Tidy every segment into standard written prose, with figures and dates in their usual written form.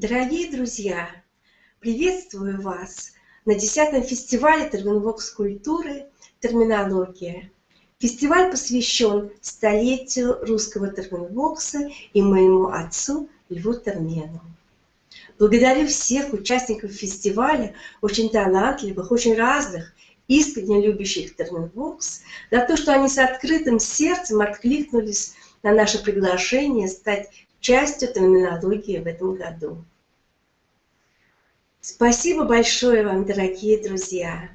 Дорогие друзья, приветствую вас на 10-м фестивале Терминвокс культуры «Терминология». Фестиваль посвящен столетию русского терминвокса и моему отцу Льву Термену. Благодарю всех участников фестиваля, очень талантливых, очень разных, искренне любящих терминвокс, за то, что они с открытым сердцем откликнулись на наше приглашение стать частью терминологии в этом году. Спасибо большое вам, дорогие друзья.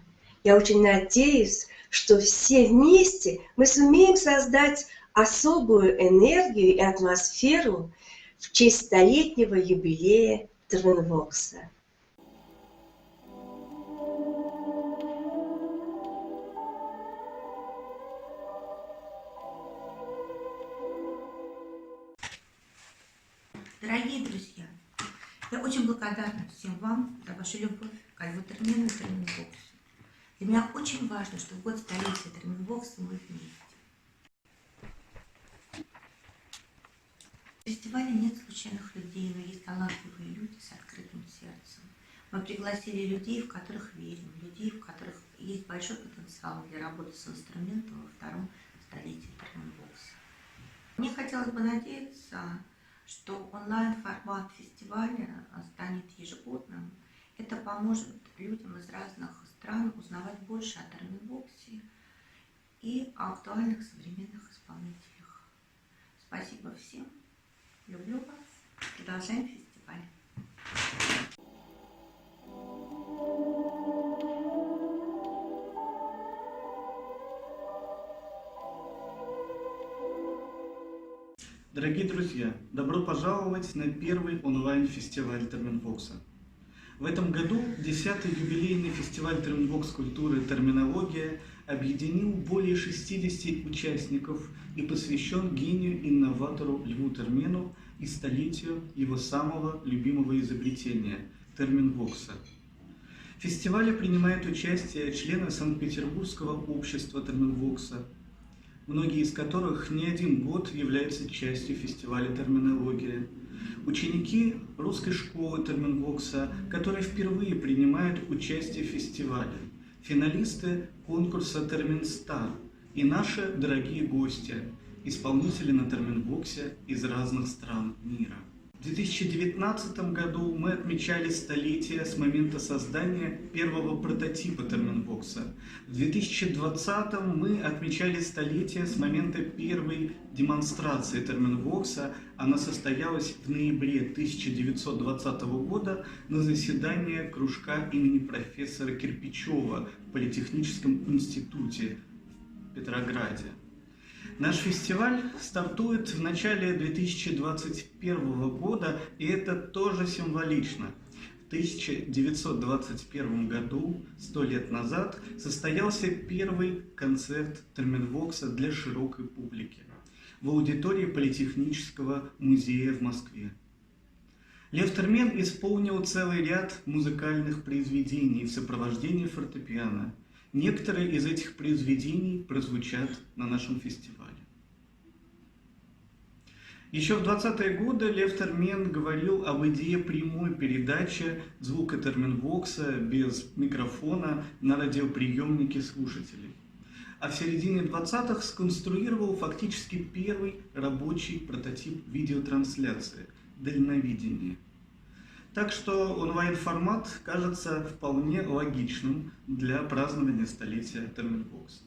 Я очень надеюсь, что все вместе мы сумеем создать особую энергию и атмосферу в честь столетнего юбилея Терминвокса. Дорогие друзья, я очень благодарна всем вам за вашу любовь к Льву Термену и Терминвоксу. Для меня очень важно, что в год столетия Терминвокса мы вместе. В фестивале нет случайных людей, но есть талантливые люди с открытым сердцем. Мы пригласили людей, в которых верим, людей, в которых есть большой потенциал для работы с инструментом во втором столетии Терминвокса. Мне хотелось бы надеяться, что онлайн-формат фестиваля станет ежегодным. Это поможет людям из разных стран узнавать больше о терминвоксе и о актуальных современных исполнителях. Спасибо всем. Люблю вас. Продолжаем фестиваль. Дорогие друзья, добро пожаловать на первый онлайн-фестиваль Терминвокса. В этом году 10-й юбилейный фестиваль Терминвокс культуры «Терминология» объединил более 60 участников и посвящен гению-инноватору Льву Термену и столетию его самого любимого изобретения – терминвокса. В фестивале принимают участие члены Санкт-Петербургского общества терминвокса, многие из которых не один год являются частью фестиваля «Терминология», ученики русской школы терминвокса, которые впервые принимают участие в фестивале, финалисты конкурса «Терминстар» и наши дорогие гости, исполнители на терминвоксе из разных стран мира. В 2019 году мы отмечали столетие с момента создания первого прототипа терминвокса. В 2020 мы отмечали столетие с момента первой демонстрации терминвокса. Она состоялась в ноябре 1920 года на заседании кружка имени профессора Кирпичева в Политехническом институте в Петрограде. Наш фестиваль стартует в начале 2021 года, и это тоже символично. В 1921 году, 100 лет назад, состоялся первый концерт терминвокса для широкой публики в аудитории Политехнического музея в Москве. Лев Термен исполнил целый ряд музыкальных произведений в сопровождении фортепиано. Некоторые из этих произведений прозвучат на нашем фестивале. Еще в 20-е годы Лев Термен говорил об идее прямой передачи звука терминвокса без микрофона на радиоприемники слушателей. А в середине 20-х сконструировал фактически первый рабочий прототип видеотрансляции – дальновидение. Так что онлайн-формат кажется вполне логичным для празднования столетия терминвокса.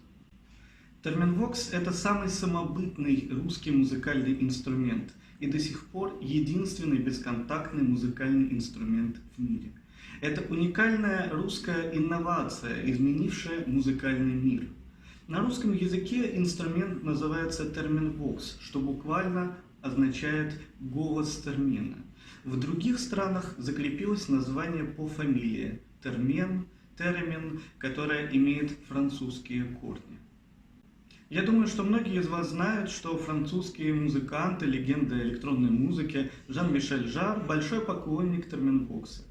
Терминвокс – это самый самобытный русский музыкальный инструмент и до сих пор единственный бесконтактный музыкальный инструмент в мире. Это уникальная русская инновация, изменившая музыкальный мир. На русском языке инструмент называется терминвокс, что буквально означает «голос термена». В других странах закрепилось название по фамилии – Термен, Теремен, которое имеет французские корни. Я думаю, что многие из вас знают, что французский музыкант и легенда электронной музыки Жан-Мишель Жарр – большой поклонник терминвокса.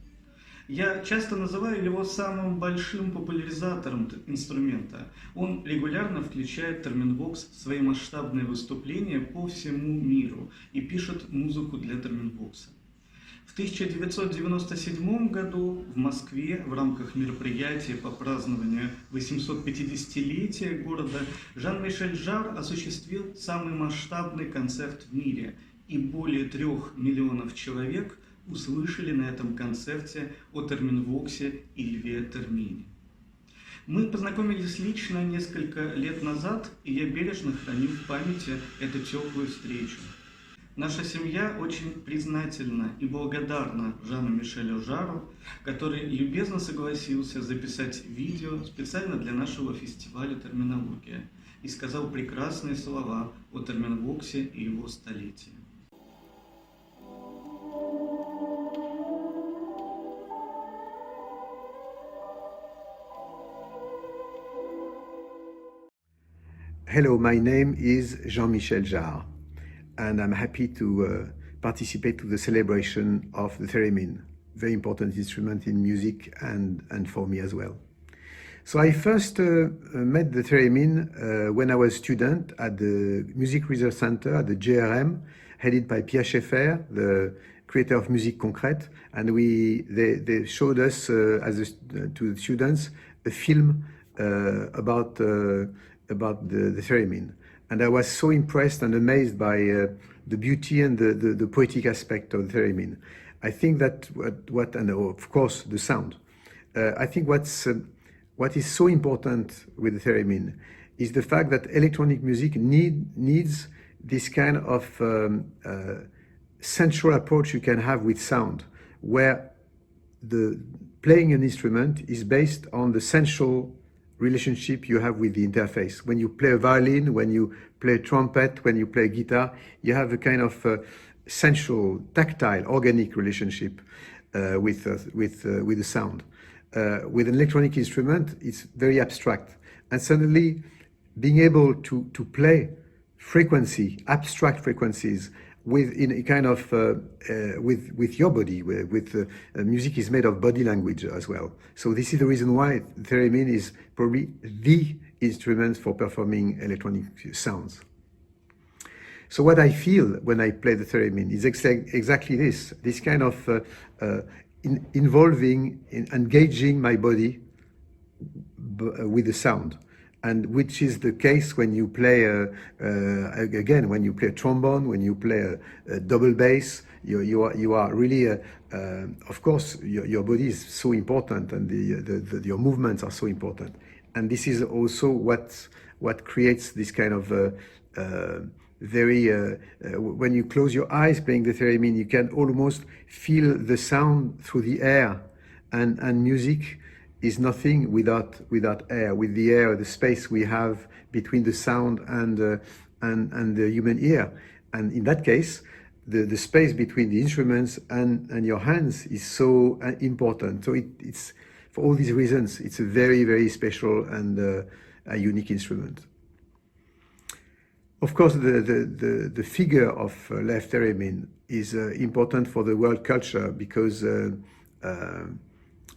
Я часто называю его самым большим популяризатором инструмента. Он регулярно включает терминвокс в свои масштабные выступления по всему миру и пишет музыку для терминвокса. В 1997 году в Москве в рамках мероприятия по празднованию 850-летия города Жан-Мишель Жарр осуществил самый масштабный концерт в мире, и более 3 миллионов человек услышали на этом концерте о Терменвоксе и Льве Термине. Мы познакомились лично несколько лет назад, и я бережно храню в памяти эту теплую встречу. Наша семья очень признательна и благодарна Жану-Мишелю Жарру, который любезно согласился записать видео специально для нашего фестиваля «Терминология» и сказал прекрасные слова о Терменвоксе и его столетии. Hello, my name is Jean-Michel Jarre, and I'm happy to participate to the celebration of the theremin, very important instrument in music and for me as well. So I first met the theremin when I was a student at the Music Research Center at the JRM, headed by Pierre Schaeffer, the creator of Musique Concrète, and they showed us to the students a film about the theremin. And I was so impressed and amazed by the beauty and the poetic aspect of the theremin. I think that and of course the sound. I think what is so important with the theremin is the fact that electronic music needs this kind of central approach you can have with sound, where the playing an instrument is based on the central relationship you have with the interface. When you play a violin, when you play a trumpet, when you play guitar, you have a kind of sensual, tactile, organic relationship with the sound. With an electronic instrument, it's very abstract. And suddenly, being able to play abstract frequencies in a kind of with your body, music is made of body language as well. So this is the reason why theremin is probably the instrument for performing electronic sounds. So what I feel when I play the theremin is exactly this kind of engaging my body with the sound. And which is the case when you play, when you play a trombone, when you play a double bass, you are really, of course, your body is so important, and your movements are so important. And this is also what creates this kind of when you close your eyes playing the theremin, you can almost feel the sound through the air, and music is nothing without air. With the air, the space we have between the sound and the human ear, and in that case, the space between the instruments and your hands is so important. So it's for all these reasons, it's a very, very special and a unique instrument. Of course, the figure of Lev Theremin is important for the world culture because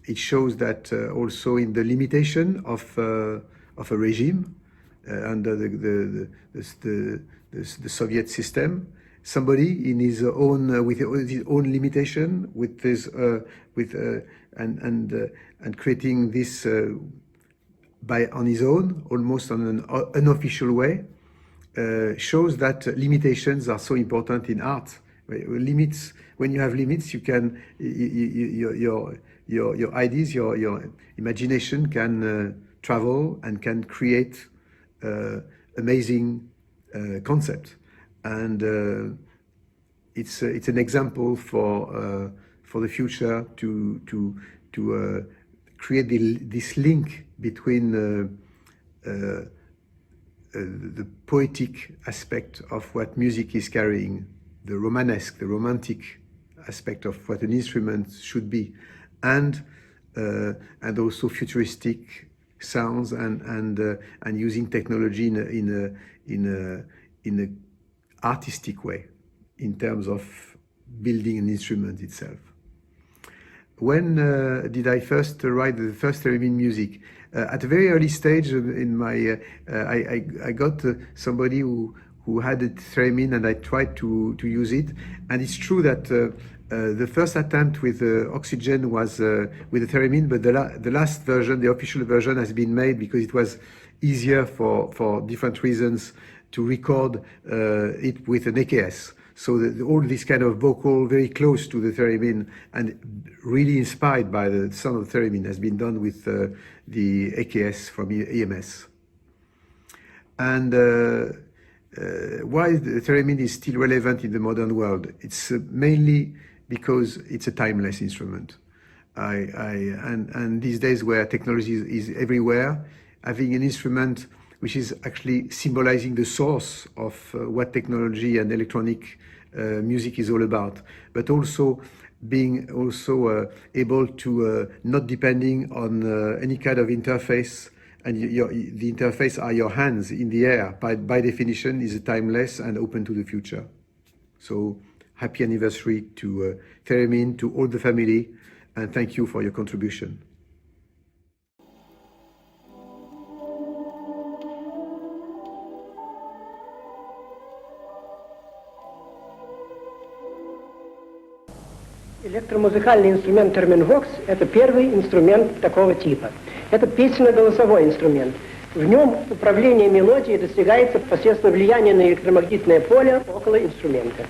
it shows that also in the limitation of a regime under the Soviet system, somebody in his own with his own limitation, with his and creating this on his own, almost on an unofficial way, shows that limitations are so important in art. Limits, when you have limits, you can your ideas, your imagination can travel and can create amazing concept, and it's an example for the future to create this link between the poetic aspect of what music is carrying, the Romanesque, the romantic aspect of what an instrument should be, and also futuristic sounds and using technology in a artistic way in terms of building an instrument itself. When did I first write the first theremin music? At a very early stage in my, I got somebody who had a theremin, and I tried to use it. And it's true that The first attempt with oxygen was with the theremin, but the last version, the official version, has been made because it was easier for different reasons to record it with an AKS. So all this kind of vocal very close to the theremin and really inspired by the sound of the theremin has been done with the AKS from EMS. And why the theremin is still relevant in the modern world? It's mainly because it's a timeless instrument. And these days where technology is everywhere, having an instrument which is actually symbolizing the source of what technology and electronic music is all about, but also being able to not depending on any kind of interface, and the interface are your hands in the air. By definition, is timeless and open to the future. So happy anniversary to Theremin, to all the family, and thank you for your contribution. Электромузыкальный инструмент терминвокс – это первый инструмент такого типа. Это песенно-голосовой инструмент. В нем управление мелодией достигается посредством влияния на электромагнитное поле около инструмента.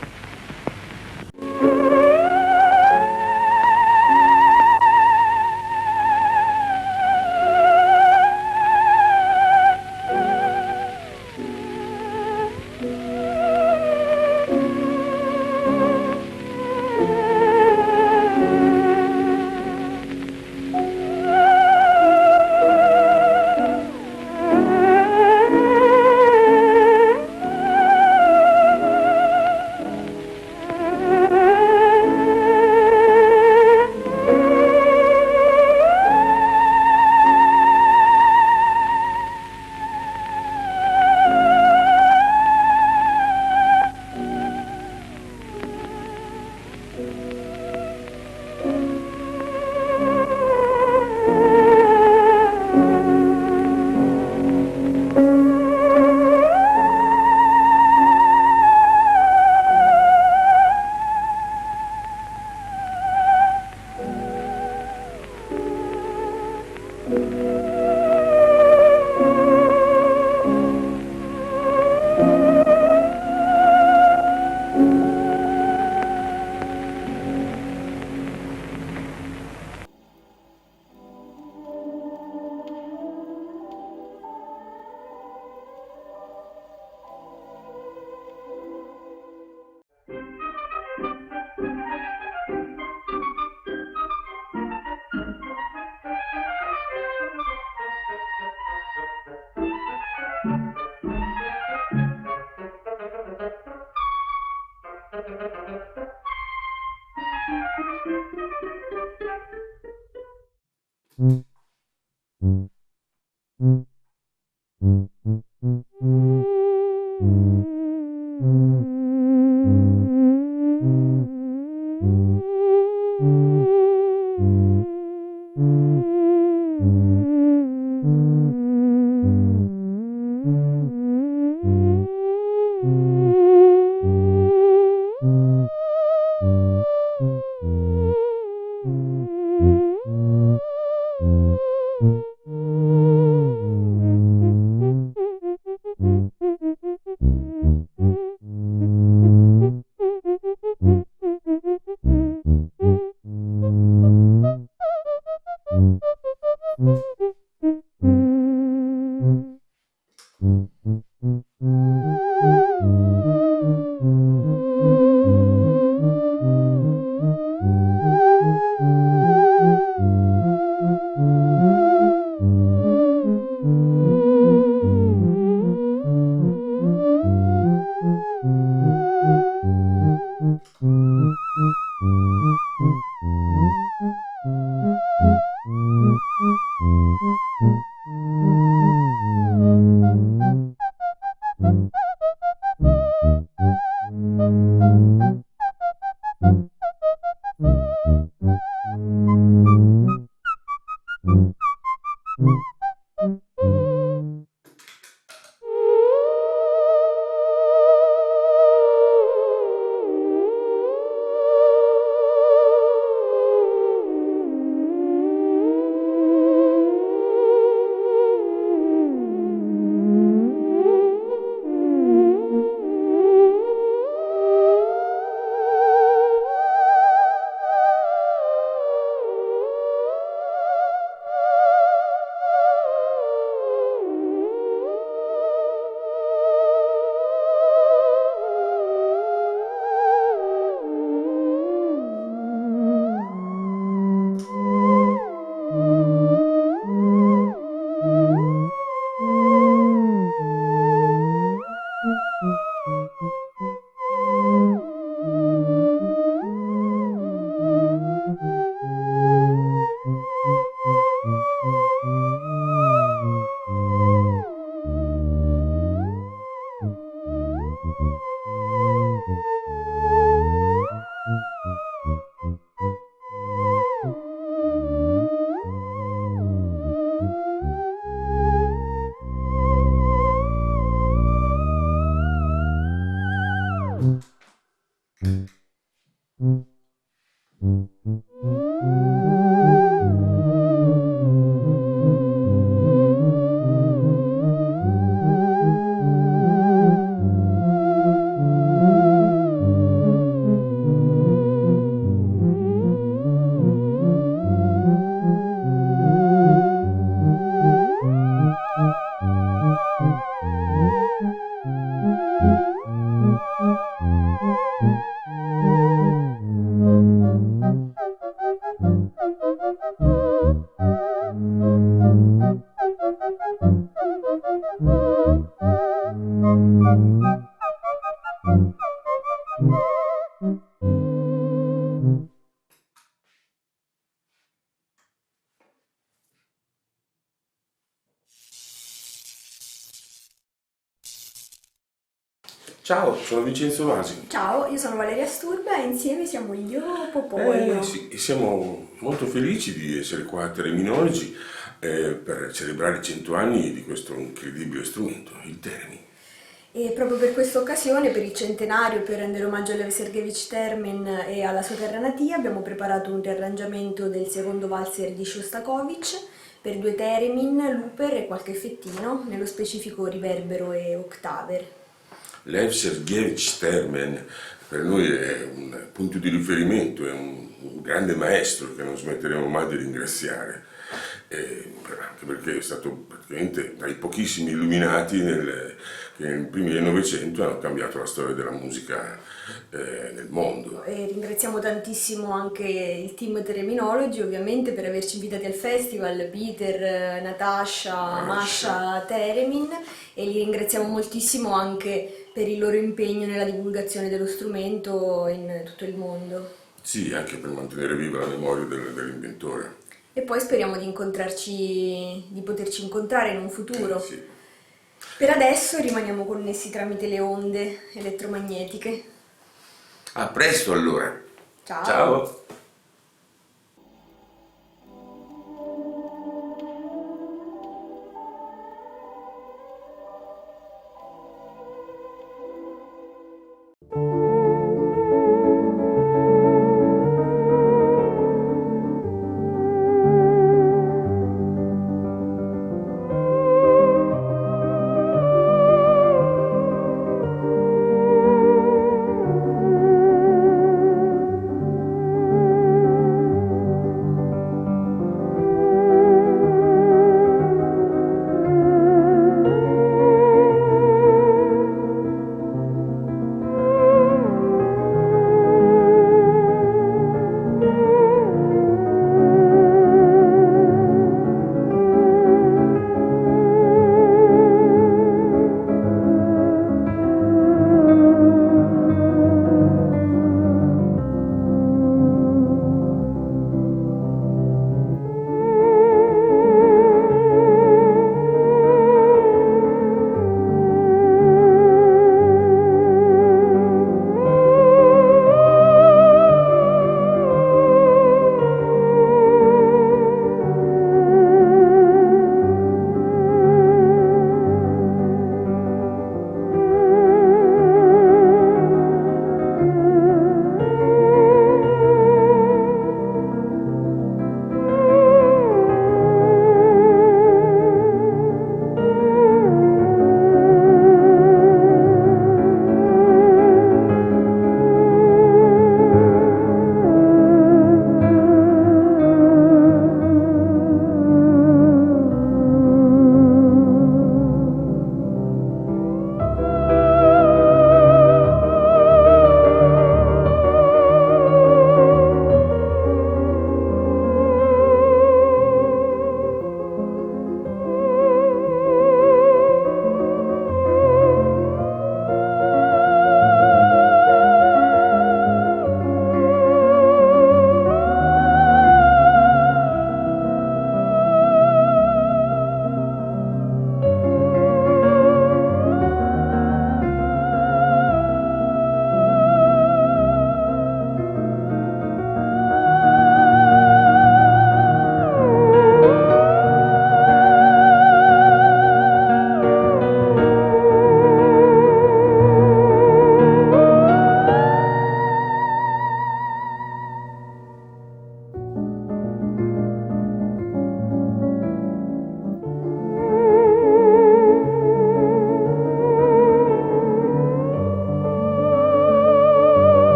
Ciao, sono Vincenzo Vasi. Ciao, io sono Valeria Sturba e insieme siamo io, Popoglio. Sì, siamo molto felici di essere qua a Teremino oggi per celebrare i 100 anni di questo incredibile strumento, il theremin. E proprio per questa occasione, per il centenario, per rendere omaggio a Lev Sergevich Termen e alla sua terra natia, abbiamo preparato un riarrangiamento del secondo valzer di Shostakovich per 2 theremin, looper e qualche effettino, nello specifico riverbero e octaver. Lev Sergevich Termen per noi è un punto di riferimento, è un grande maestro che non smetteremo mai di ringraziare, anche perché è stato praticamente tra i pochissimi illuminati che nei primi del Novecento hanno cambiato la storia della musica nel mondo. E ringraziamo tantissimo anche il team Terminology, ovviamente, per averci invitati al festival, Peter, Natasha, Masha, Teremin, e li ringraziamo moltissimo anche per il loro impegno nella divulgazione dello strumento in tutto il mondo. Sì, anche per mantenere viva la memoria dell'inventore. E poi speriamo di poterci incontrare in un futuro. Sì. Per adesso rimaniamo connessi tramite le onde elettromagnetiche. A presto allora. Ciao! Ciao.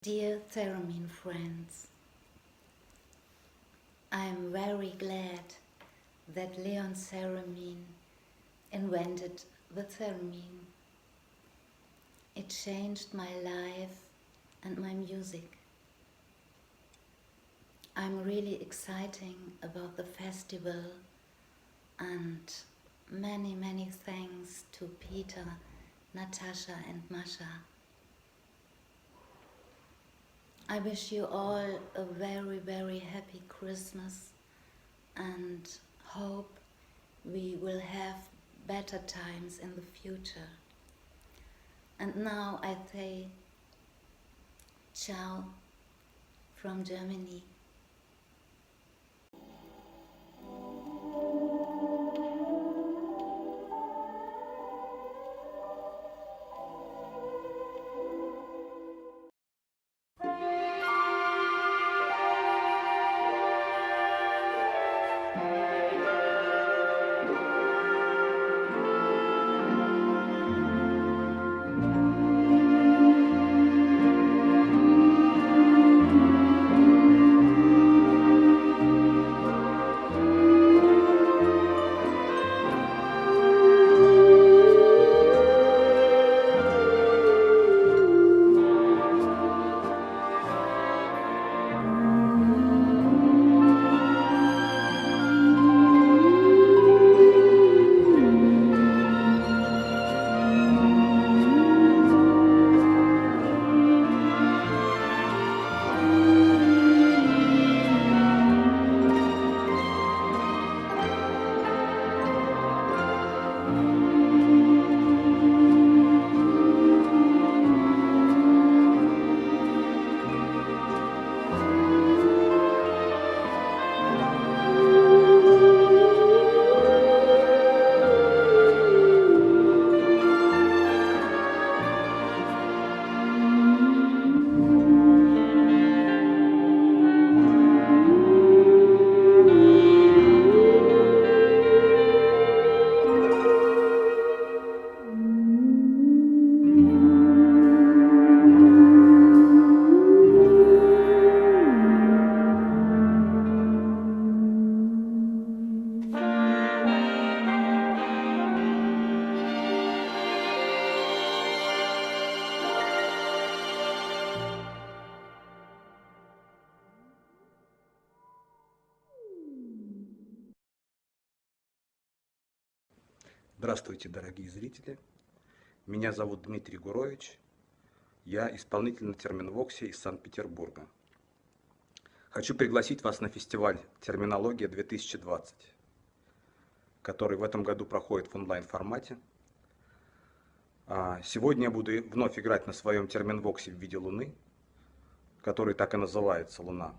Dear Theremin friends, I am very glad that Leon Theremin invented the theremin. It changed my life and my music. I'm really exciting about the festival, and many thanks to Peter, Natasha and Masha. I wish you all a very happy Christmas and hope we will have better times in the future. And now I say ciao from Germany. Здравствуйте, дорогие зрители. Меня зовут Дмитрий Гурович. Я исполнитель на терминвоксе из Санкт-Петербурга. Хочу пригласить вас на фестиваль «Терминология-2020», который в этом году проходит в онлайн-формате. Сегодня я буду вновь играть на своем терминвоксе в виде Луны, который так и называется «Луна».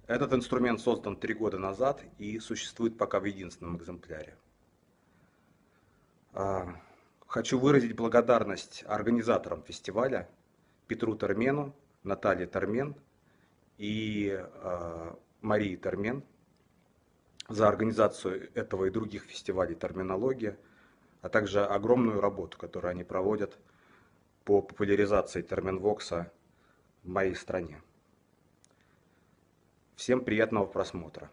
Этот инструмент создан 3 года назад и существует пока в единственном экземпляре. Хочу выразить благодарность организаторам фестиваля Петру Термену, Наталье Термен и Марии Термен за организацию этого и других фестивалей «Терминология», а также огромную работу, которую они проводят по популяризации терминвокса в моей стране. Всем приятного просмотра.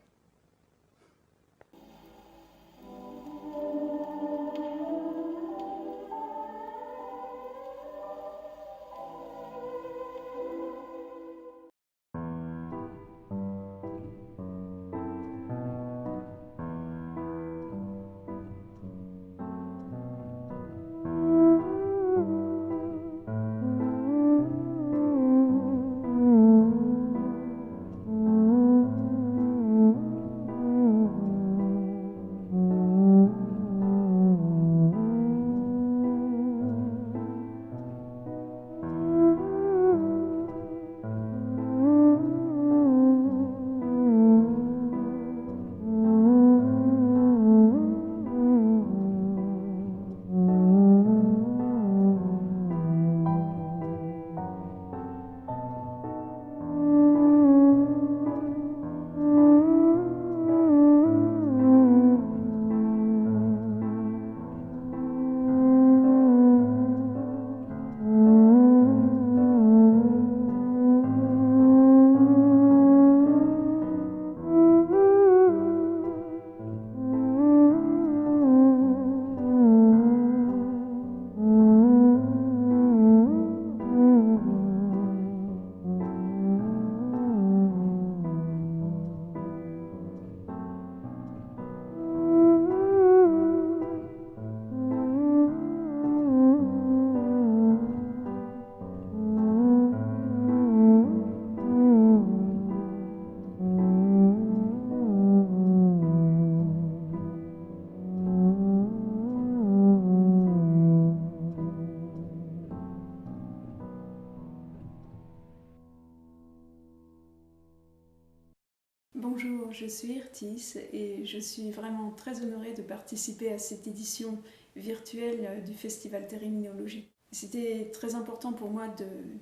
Bonjour, je suis Irtis et je suis vraiment très honorée de participer à cette édition virtuelle du Festival Terminologie. C'était très important pour moi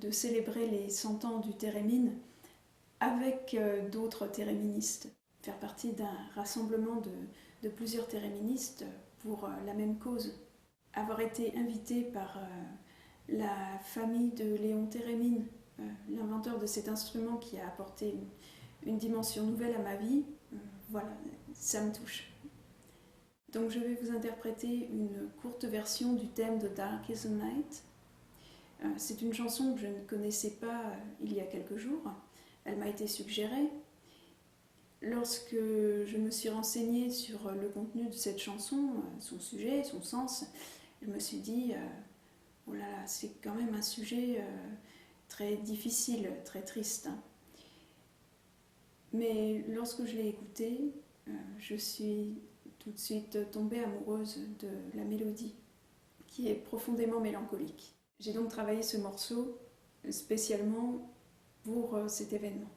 de célébrer les 100 ans du Térémine avec d'autres téréministes, faire partie d'un rassemblement de plusieurs téréministes pour la même cause. Avoir été invitée par la famille de Léon Térémine, l'inventeur de cet instrument qui a apporté une dimension nouvelle à ma vie, voilà, ça me touche. Donc je vais vous interpréter une courte version du thème de Dark is the Night. C'est une chanson que je ne connaissais pas il y a quelques jours. Elle m'a été suggérée. Lorsque je me suis renseignée sur le contenu de cette chanson, son sujet, son sens, je me suis dit, oh là là, c'est quand même un sujet très difficile, très triste. Mais lorsque je l'ai écoutée, je suis tout de suite tombée amoureuse de la mélodie, qui est profondément mélancolique. J'ai donc travaillé ce morceau spécialement pour cet événement.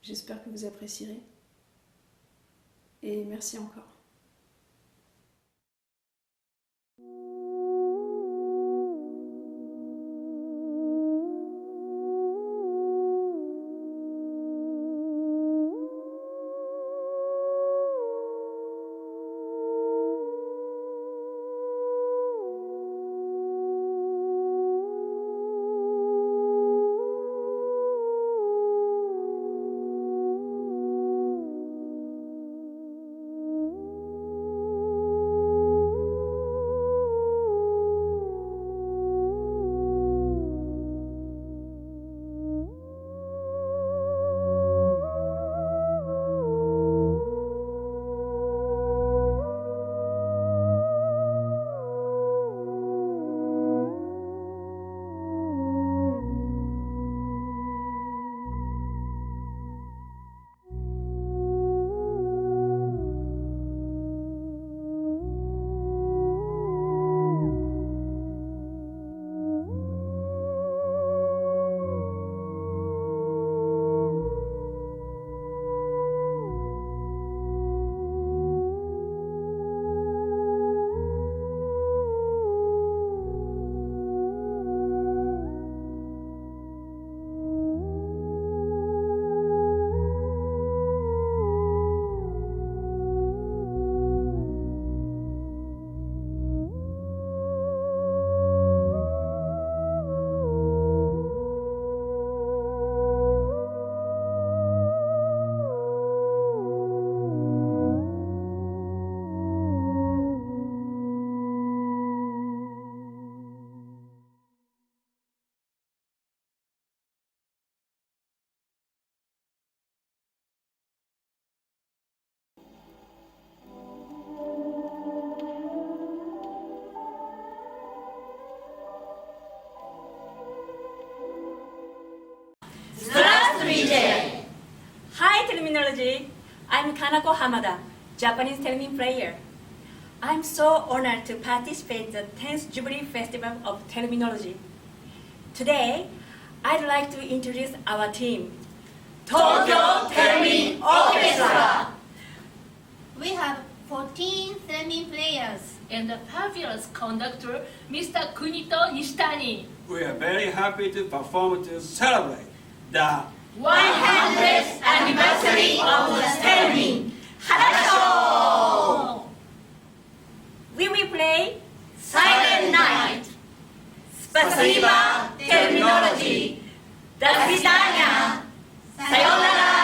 J'espère que vous apprécierez. Et merci encore. Hi Terminology, I'm Kanako Hamada, Japanese Termin player. I'm so honored to participate in the 10th Jubilee Festival of Terminology. Today, I'd like to introduce our team, Tokyo Termin Orchestra. We have 14 theremin players and a fabulous conductor, Mr. Kunito Nishitani. We are very happy to perform to celebrate the 100th anniversary of the Termin. Harasho! We will play Silent Night. Spasiba Terminology. До свидания. Sayonara.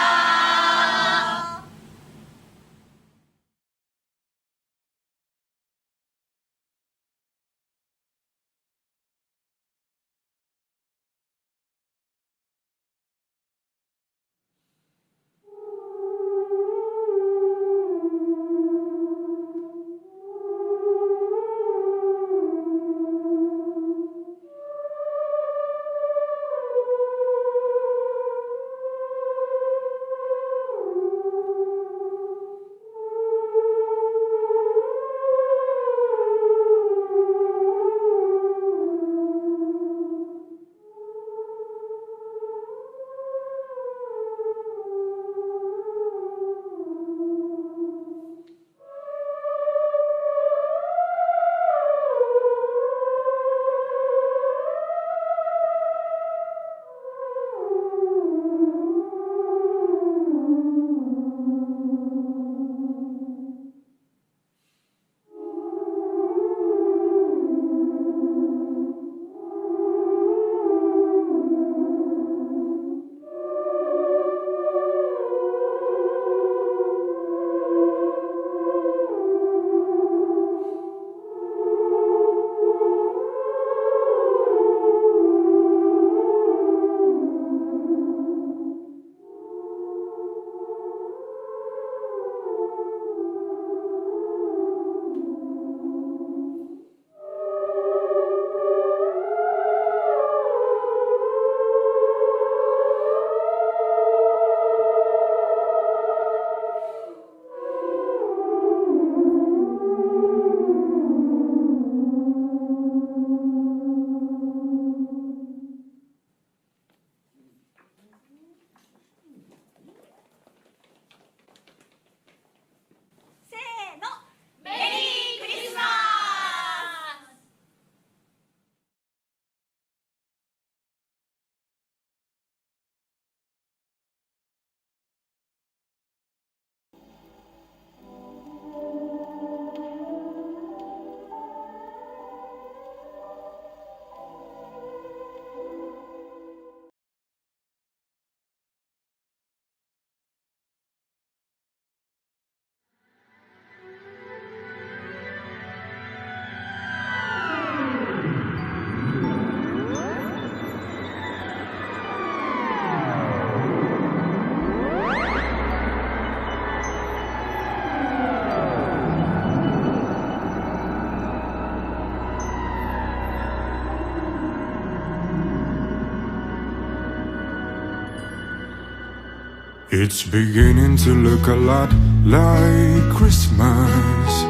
It's beginning to look a lot like Christmas.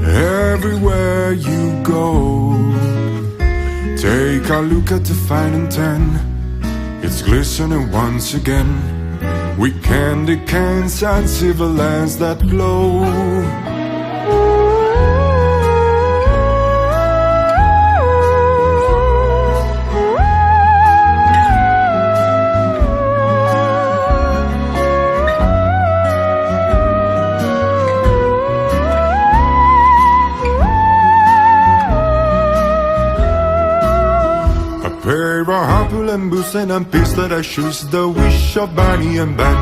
Everywhere you go, take a look at the fine and ten. It's glistening once again with candy cans and silver lamps that glow. Pair of opulent boots and pants that I shoes, the wish of Barney and Ben.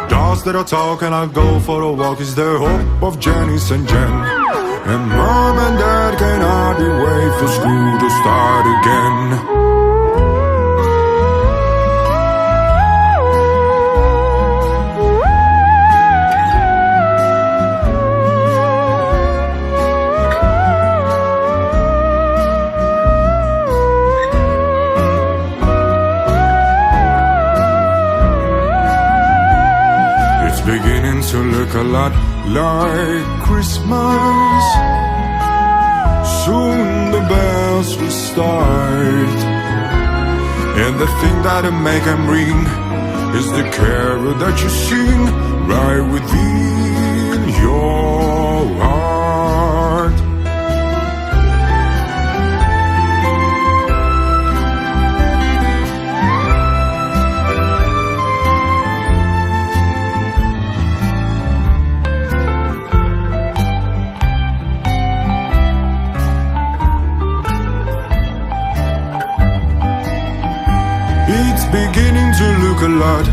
Dogs that are talking, I'll go for a walk, is the hope of Janice and Jen. And Mom and Dad can hardly wait for school to start again. Beginning to look a lot like Christmas. Soon the bells will start, and the thing that'll make them ring is the carol that you sing right within your heart. It's beginning to look a lot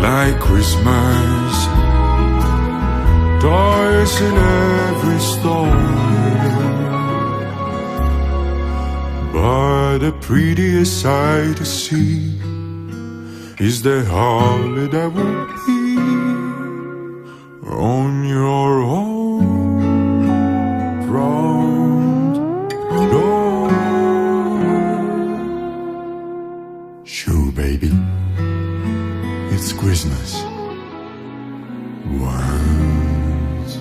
like Christmas. Toys in every store, but the prettiest sight to see is the holly that will be on your own front door. Sure, baby, it's Christmas once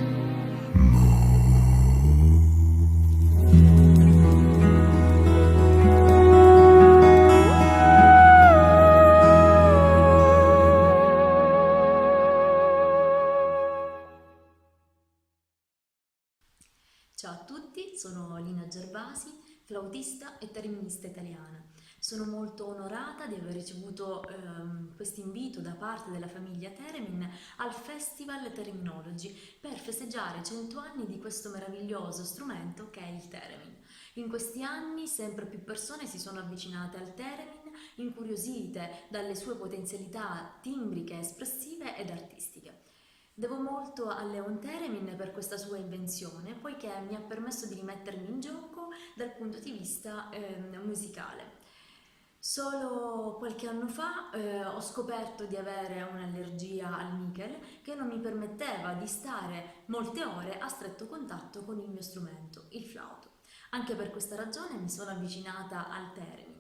Ciao a tutti, sono Lina Gervasi, flautista e terminista italiana. Sono molto onorata di aver ricevuto questo invito da parte della famiglia Theremin al Festival Terminology per festeggiare i 100 anni di questo meraviglioso strumento che è il Theremin. In questi anni sempre più persone si sono avvicinate al Theremin, incuriosite dalle sue potenzialità timbriche, espressive ed artistiche. Devo molto a Leon Theremin per questa sua invenzione, poiché mi ha permesso di rimettermi in gioco dal punto di vista musicale. Solo qualche anno fa ho scoperto di avere un'allergia al nichel che non mi permetteva di stare molte ore a stretto contatto con il mio strumento, il flauto. Anche per questa ragione mi sono avvicinata al Theremin.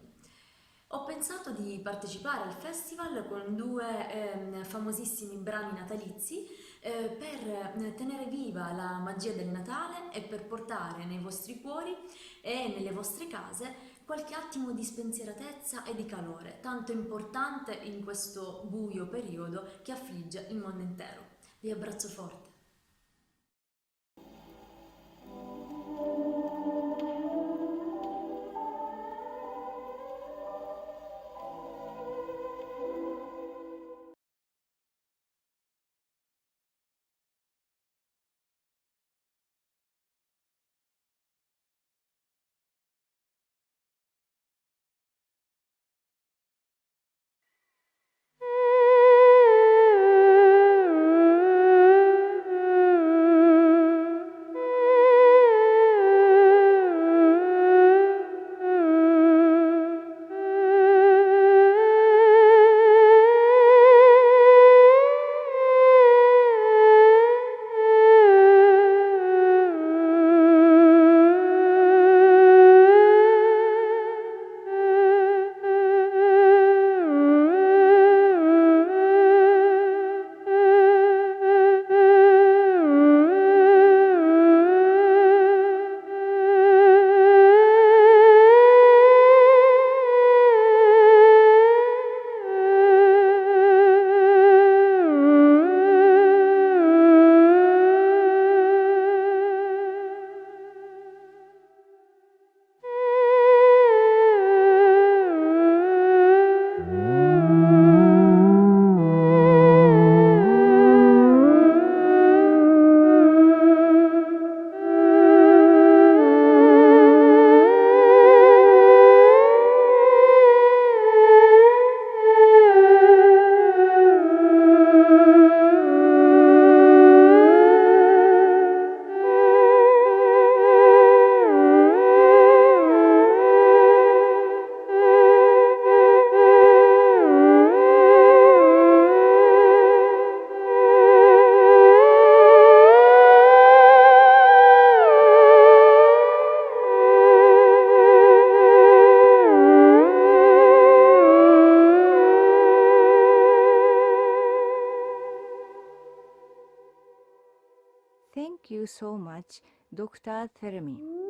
Ho pensato di partecipare al festival con due famosissimi brani natalizi per tenere viva la magia del Natale e per portare nei vostri cuori e nelle vostre case qualche attimo di spensieratezza e di calore, tanto importante in questo buio periodo che affligge il mondo intero. Vi abbraccio forte. so much, Dr. Theremin.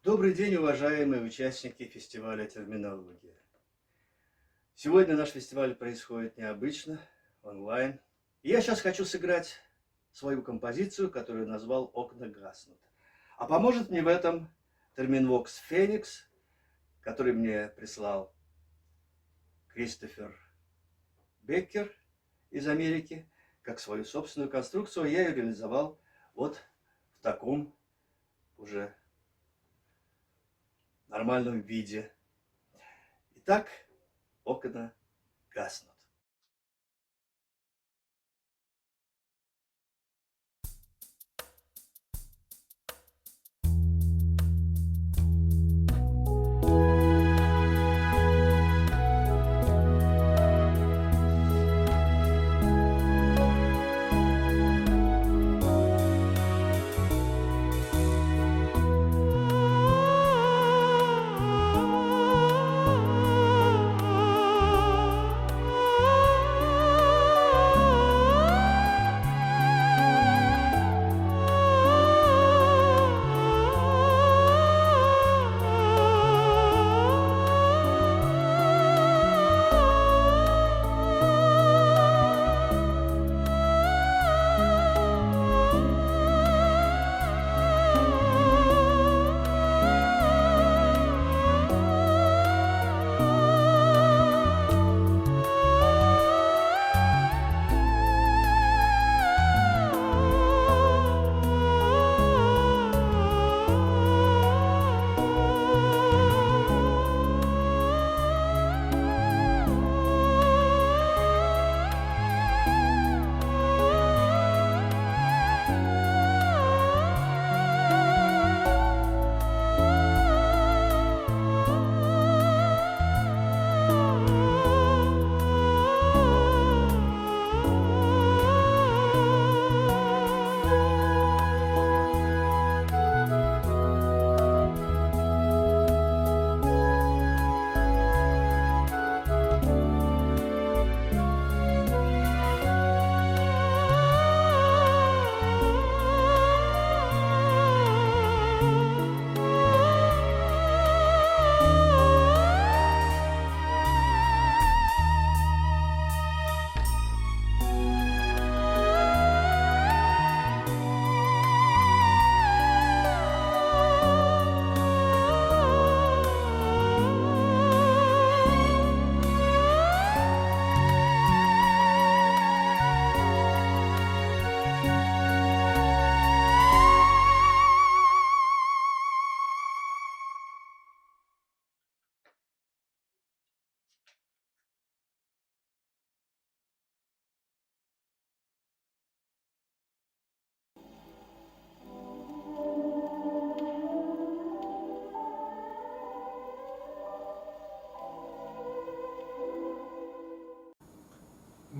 Добрый день, уважаемые участники фестиваля «Терминология». Сегодня наш фестиваль происходит необычно, онлайн. И я сейчас хочу сыграть свою композицию, которую назвал «Окна гаснут». А поможет мне в этом Терминвокс «Феникс», который мне прислал Кристофер Беккер из Америки, как свою собственную конструкцию. Я ее реализовал вот в таком уже нормальном виде. Итак, окна гаснут.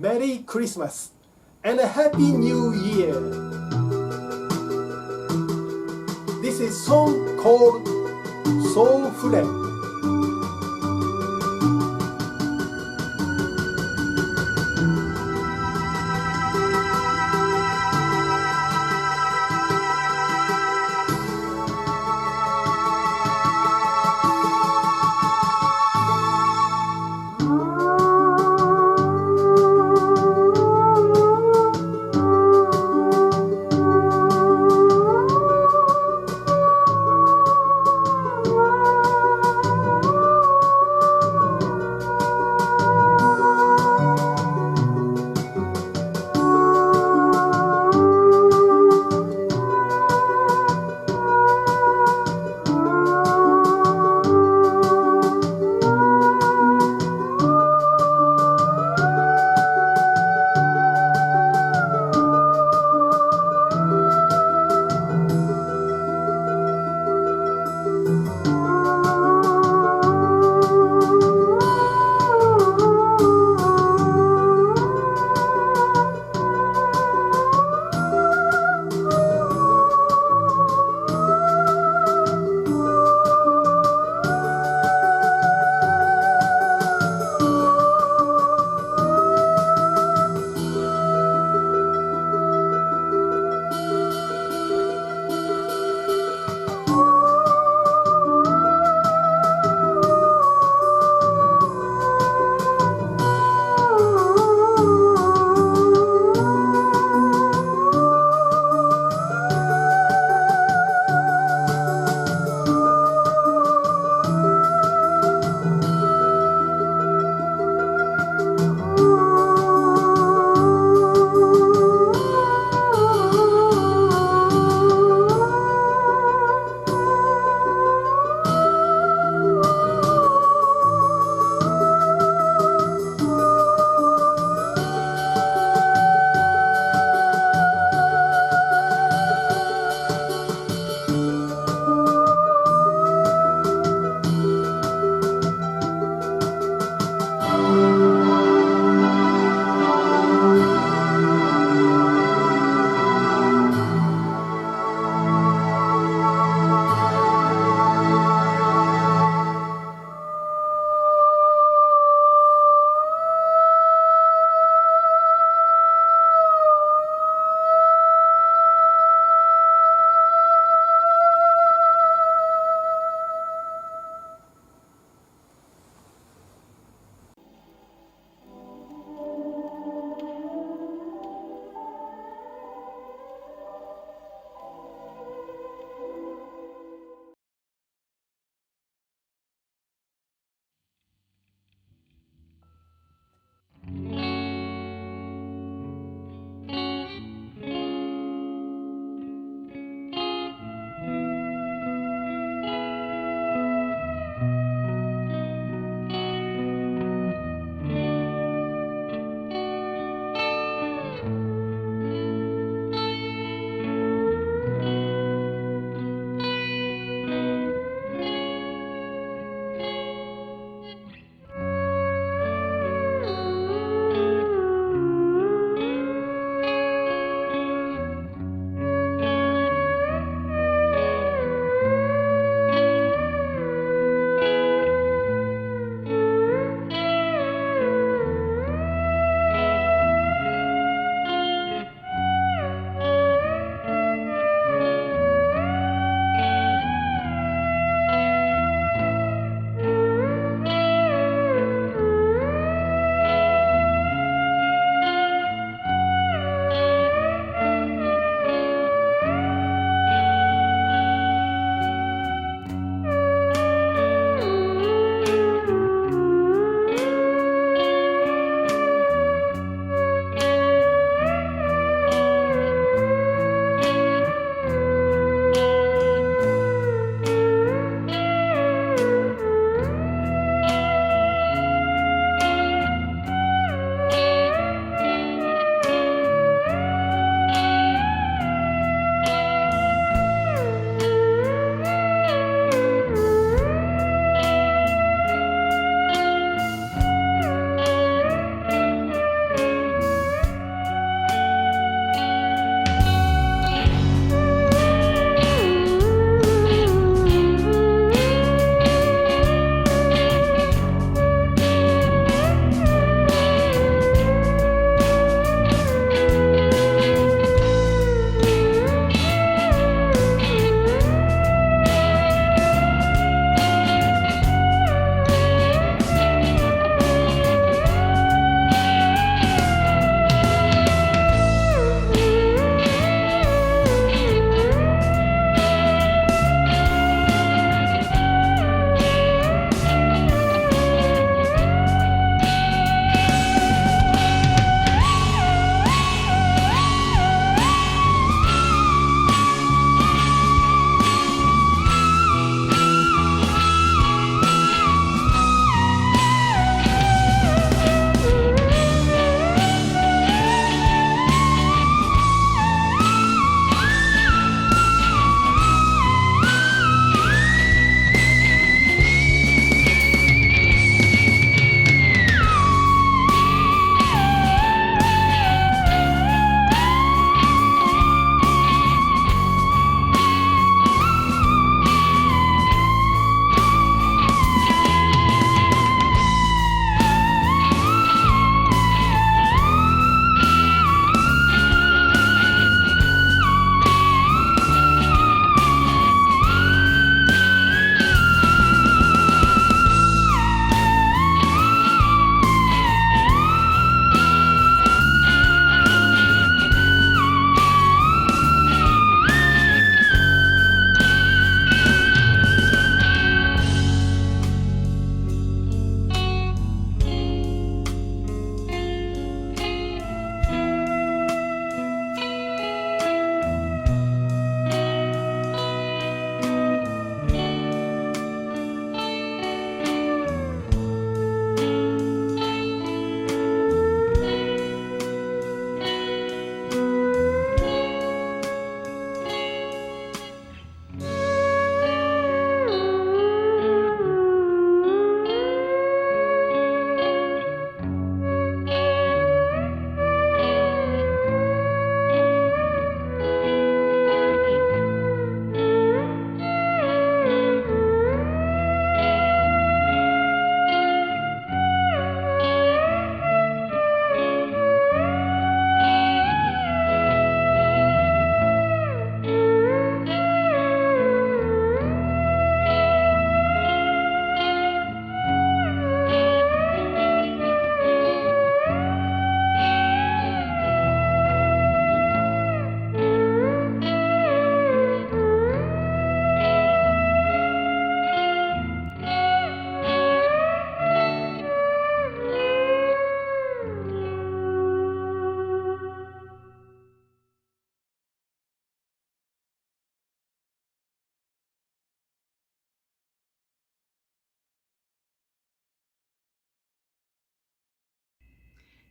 Merry Christmas and a Happy New Year. This is a song called Soul Flame.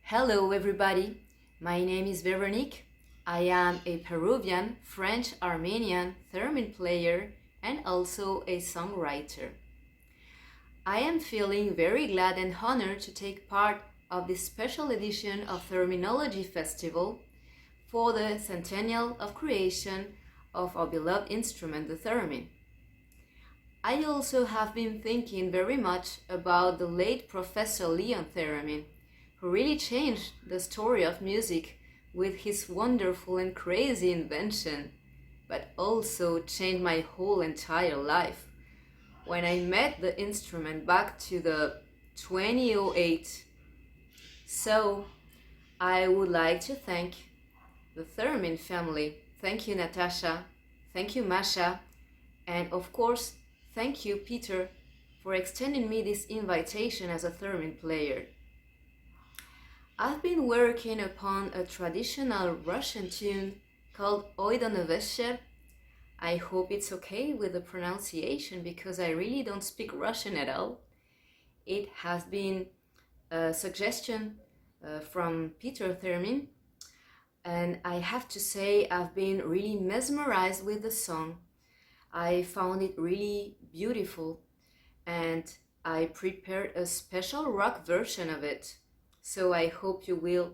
Hello everybody, my name is Veronique. I am a Peruvian, French-Armenian theremin player and also a songwriter. I am feeling very glad and honored to take part of this special edition of Theremin Festival for the centennial of creation of our beloved instrument, the theremin. I also have been thinking very much about the late Professor Leon Theremin, who really changed the story of music with his wonderful and crazy invention, but also changed my whole entire life. When I met the instrument back to the 2008. So I would like to thank the theremin family. Thank you, Natasha. Thank you, Masha. And of course, thank you, Peter, for extending me this invitation as a theremin player. I've been working upon a traditional Russian tune called Oi da Nevesher. I hope it's okay with the pronunciation because I really don't speak Russian at all. It has been a suggestion from Peter Theremin, and I have to say I've been really mesmerized with the song. I found it really beautiful and I prepared a special rock version of it. So I hope you will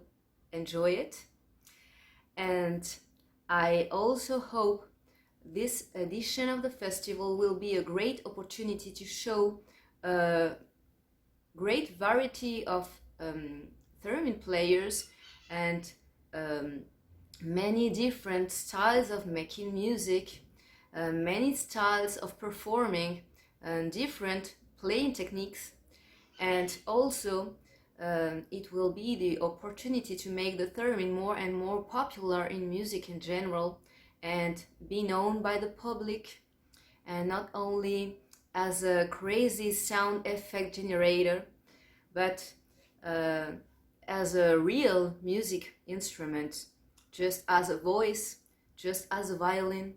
enjoy it. And I also hope this edition of the festival will be a great opportunity to show a great variety of theremin players and many different styles of making music, many styles of performing and different playing techniques, and also it will be the opportunity to make the theremin more and more popular in music in general and be known by the public, and not only as a crazy sound effect generator, but as a real music instrument, just as a voice, just as a violin,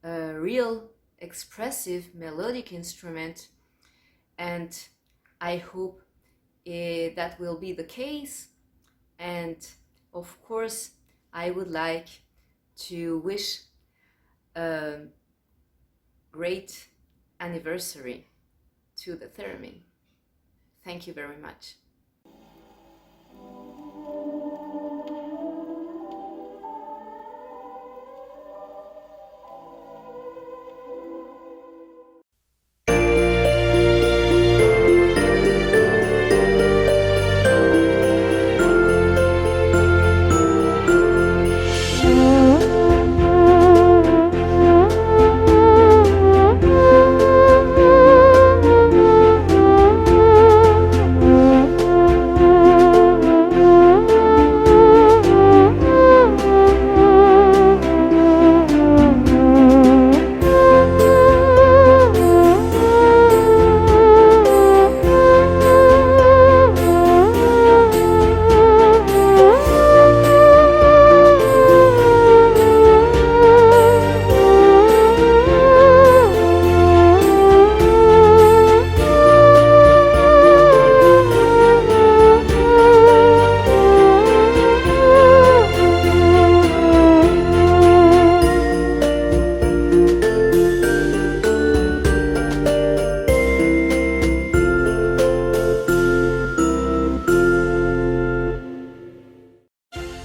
a real expressive melodic instrument. And I hope that will be the case. And of course, I would like to wish a great anniversary to the theremin. Thank you very much.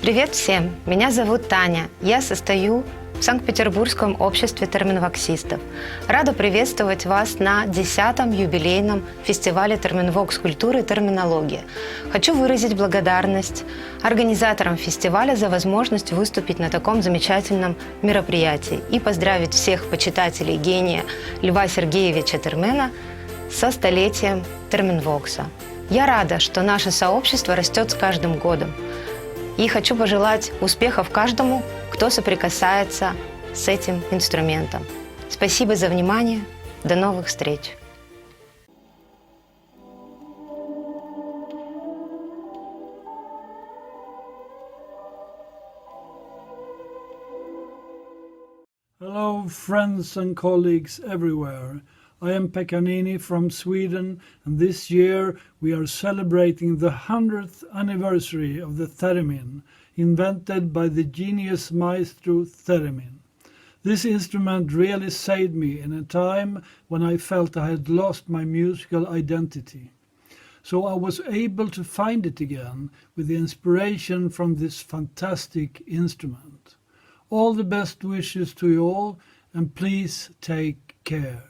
Привет всем! Меня зовут Таня. Я состою в Санкт-Петербургском обществе терминвоксистов. Рада приветствовать вас на 10-м юбилейном фестивале Терминвокс культуры и терминология. Хочу выразить благодарность организаторам фестиваля за возможность выступить на таком замечательном мероприятии и поздравить всех почитателей гения Льва Сергеевича Термена со столетием Терминвокса. Я рада, что наше сообщество растет с каждым годом. И хочу пожелать успехов каждому, кто соприкасается с этим инструментом. Спасибо за внимание. До новых встреч. Hello, friends and colleagues everywhere. I am Pekanini from Sweden, and this year we are celebrating the 100th anniversary of the theremin, invented by the genius maestro Theremin. This instrument really saved me in a time when I felt I had lost my musical identity. So I was able to find it again with the inspiration from this fantastic instrument. All the best wishes to you all, and please take care.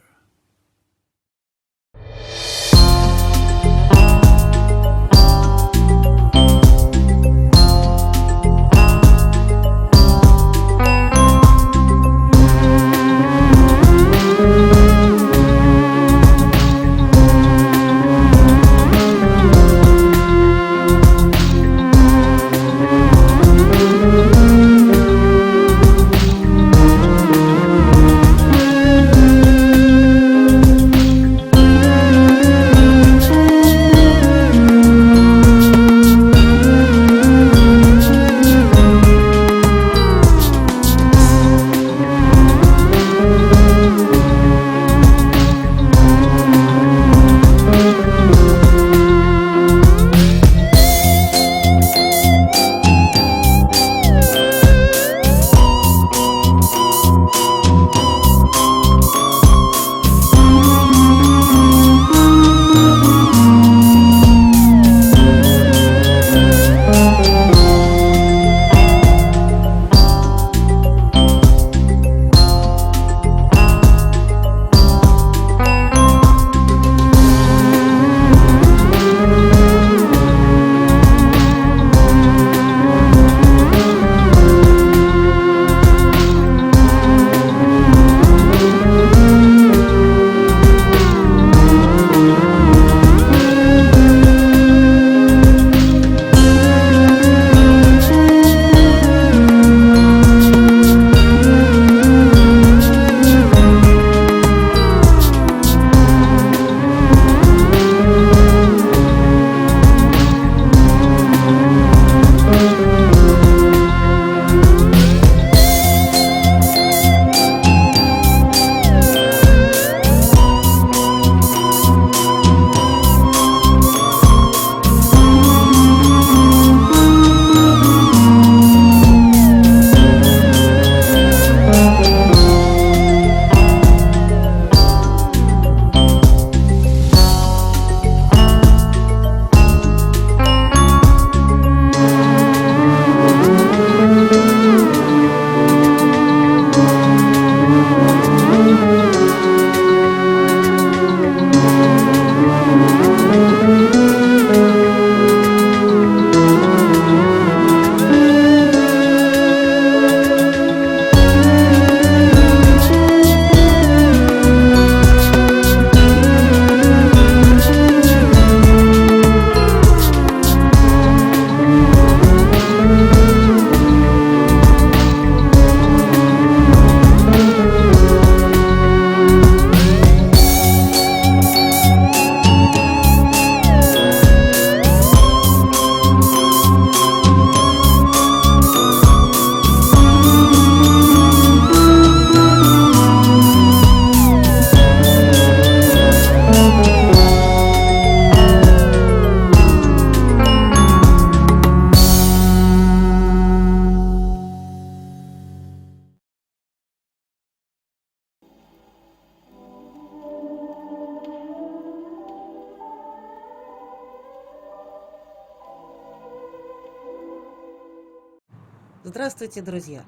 Здравствуйте, друзья!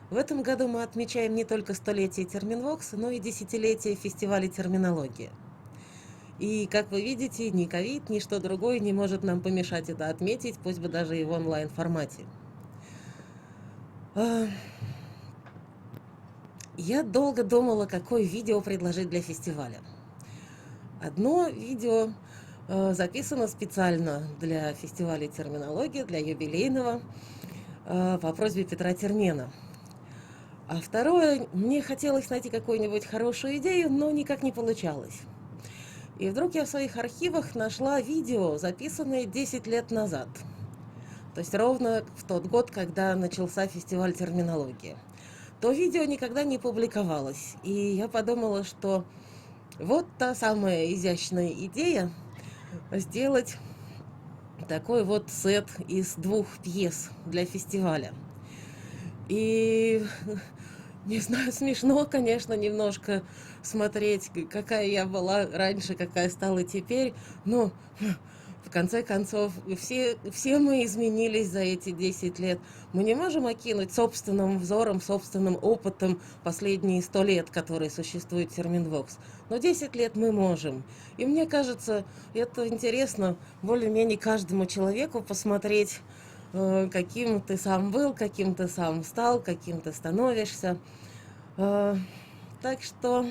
В этом году мы отмечаем не только столетие Терминвокса, но и десятилетие фестиваля терминологии. И, как вы видите, ни ковид, ни что другое не может нам помешать это отметить, пусть бы даже и в онлайн-формате. Я долго думала, какое видео предложить для фестиваля. Одно видео записано специально для фестиваля терминологии, для юбилейного, по просьбе Петра Термена. А второе, мне хотелось найти какую-нибудь хорошую идею, но никак не получалось. И вдруг я в своих архивах нашла видео, записанное 10 лет назад. То есть ровно в тот год, когда начался фестиваль терминологии. То видео никогда не публиковалось. И я подумала, что Вот та самая изящная идея сделать такой вот сет из 2 пьес для фестиваля. И не знаю, смешно, конечно, немножко смотреть, какая я была раньше, какая стала теперь. Но в конце концов, все мы изменились за эти 10 лет. Мы не можем окинуть собственным взором, собственным опытом последние 100 лет, которые существует Терминвокс. Но 10 лет мы можем. И мне кажется, это интересно более-менее каждому человеку посмотреть, каким ты сам был, каким ты сам стал, каким ты становишься. Так что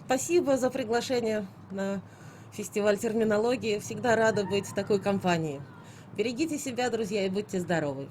спасибо за приглашение на фестиваль терминологии. Всегда рада быть в такой компании. Берегите себя, друзья, и будьте здоровы.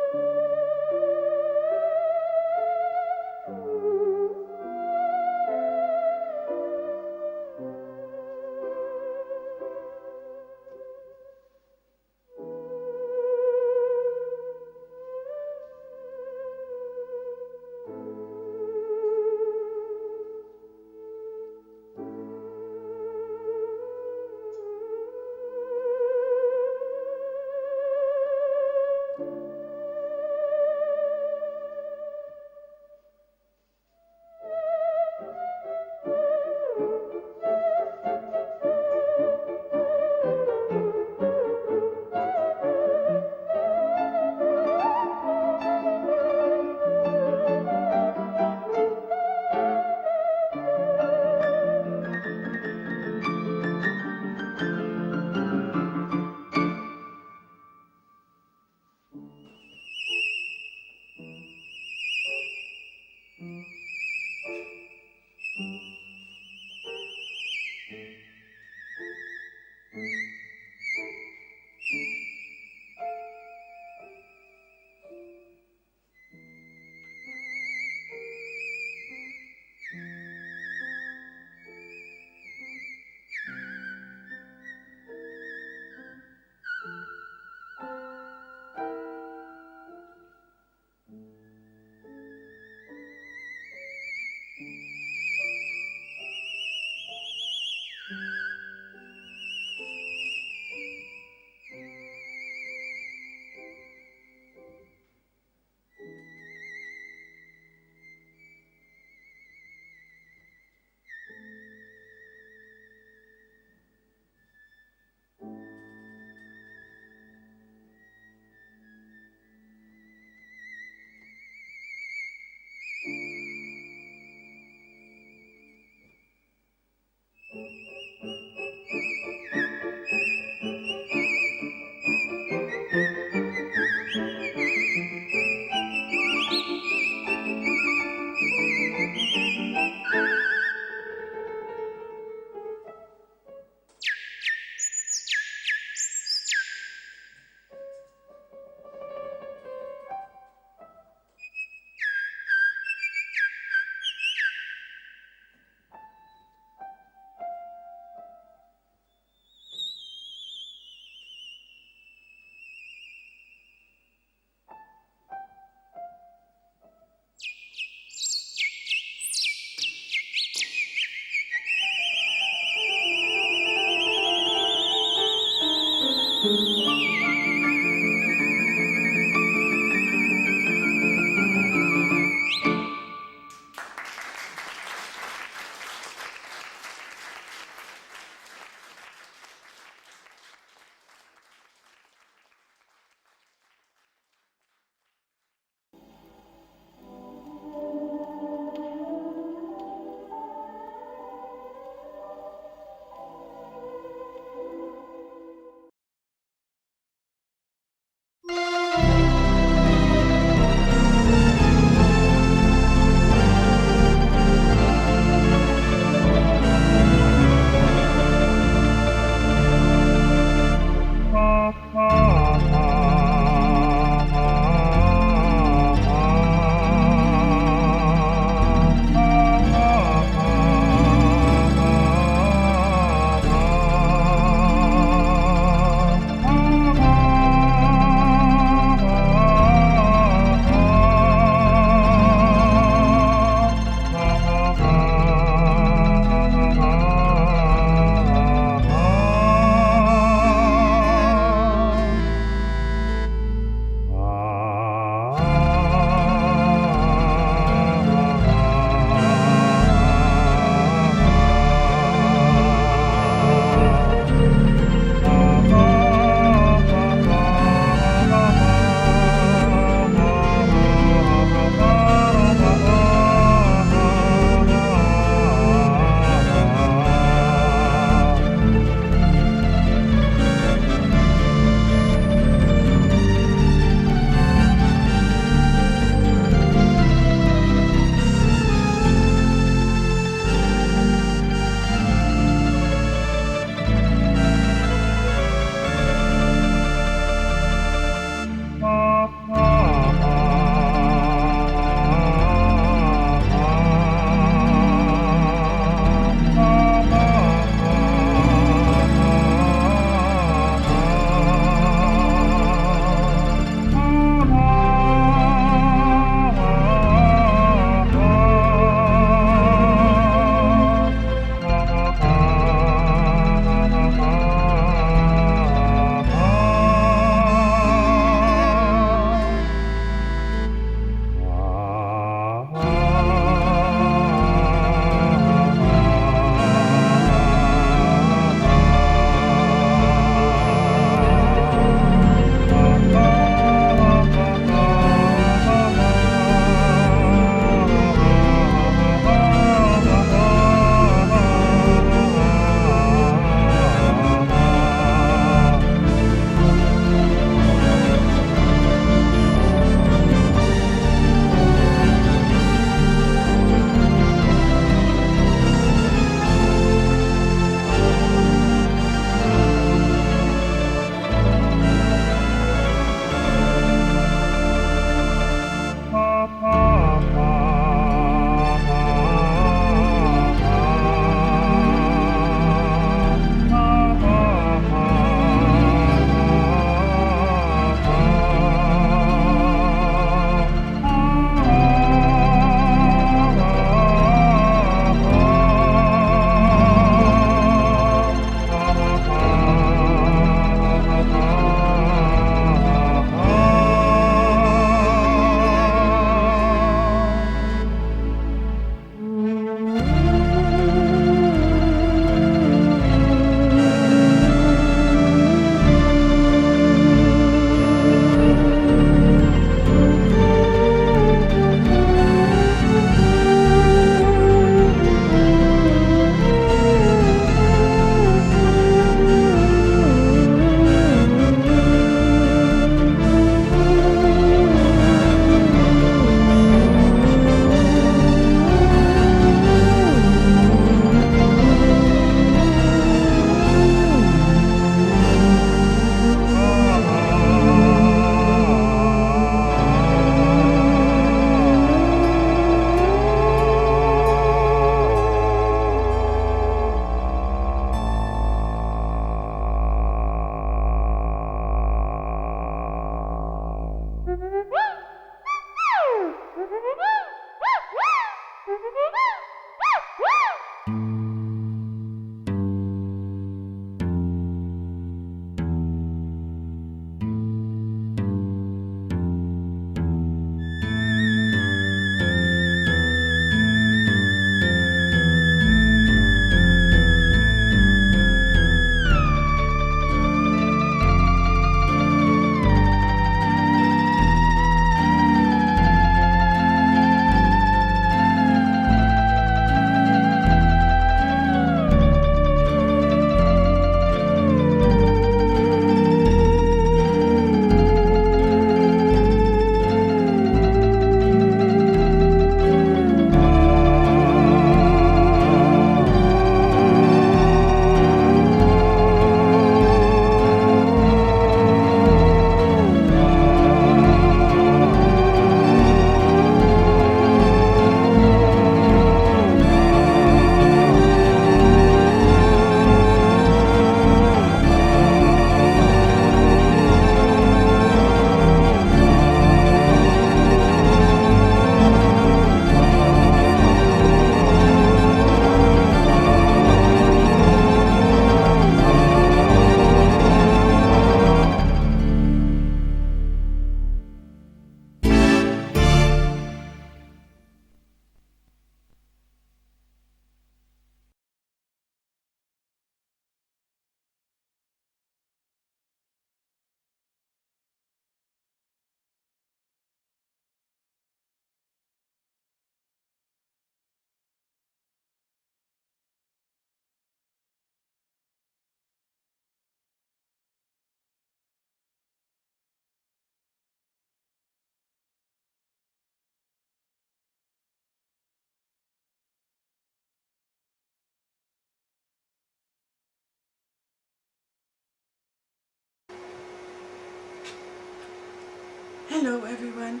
Hello everyone,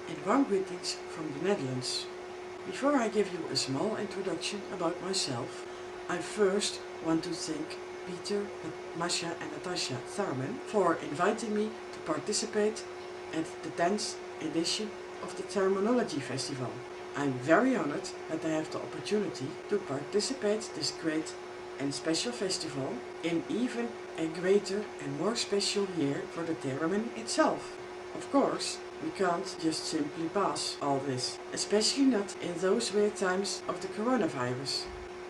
and warm greetings from the Netherlands. Before I give you a small introduction about myself, I first want to thank Peter, Masha and Natasha Thurman for inviting me to participate at the 10th edition of the Terminology Festival. I'm very honored that I have the opportunity to participate this great and special festival in even a greater and more special year for the theremin itself. Of course, we can't just simply pass all this, especially not in those weird times of the coronavirus.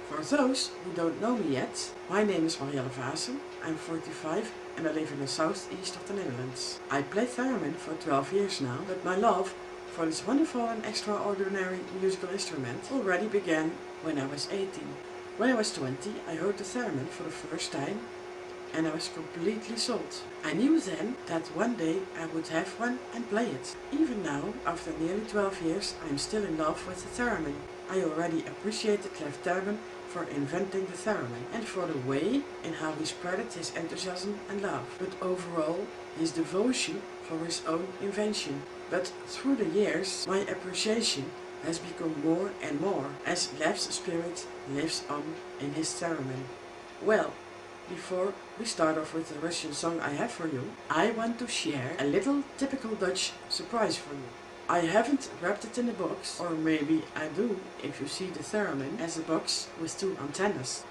For those who don't know me yet, my name is Marielle Vaassen, I'm 45 and I live in the southeast of the Netherlands. I play theremin for 12 years now, but my love for this wonderful and extraordinary musical instrument already began when I was 18. When I was 20, I heard the theremin for the first time and I was completely sold. I knew then that one day I would have one and play it. Even now, after nearly 12 years, I am still in love with the theremin. I already appreciated Clef Termen for inventing the theremin and for the way in how he spreaded his enthusiasm and love, but overall his devotion for his own invention. But through the years, my appreciation has become more and more as Lef's spirit lives on in his theremin. Well, before we start off with the Russian song I have for you, I want to share a little typical Dutch surprise for you. I haven't wrapped it in a box, or maybe I do if you see the theremin as a box with 2 antennas.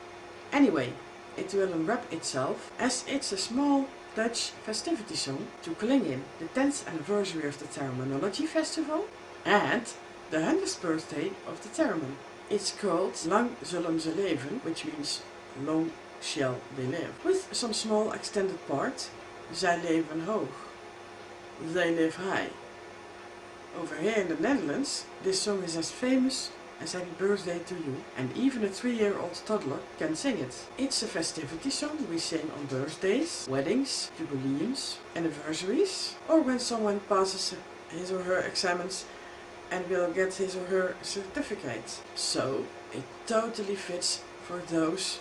Anyway, it will unwrap itself as it's a small Dutch festivity song to Klingin, the 10th anniversary of the Terminology Festival and the 100th birthday of the theremin. It's called Lang zullen ze leven, which means long shall they live, with some small extended part, zij leven hoog, they live high. Over here in the Netherlands, this song is as famous as Happy Birthday to You, and even a 3-year-old toddler can sing it. It's a festivity song we sing on birthdays, weddings, jubileums, anniversaries, or when someone passes his or her exams and will get his or her certificate. So it totally fits for those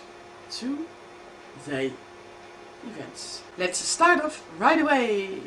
2-day events. Let's start off right away!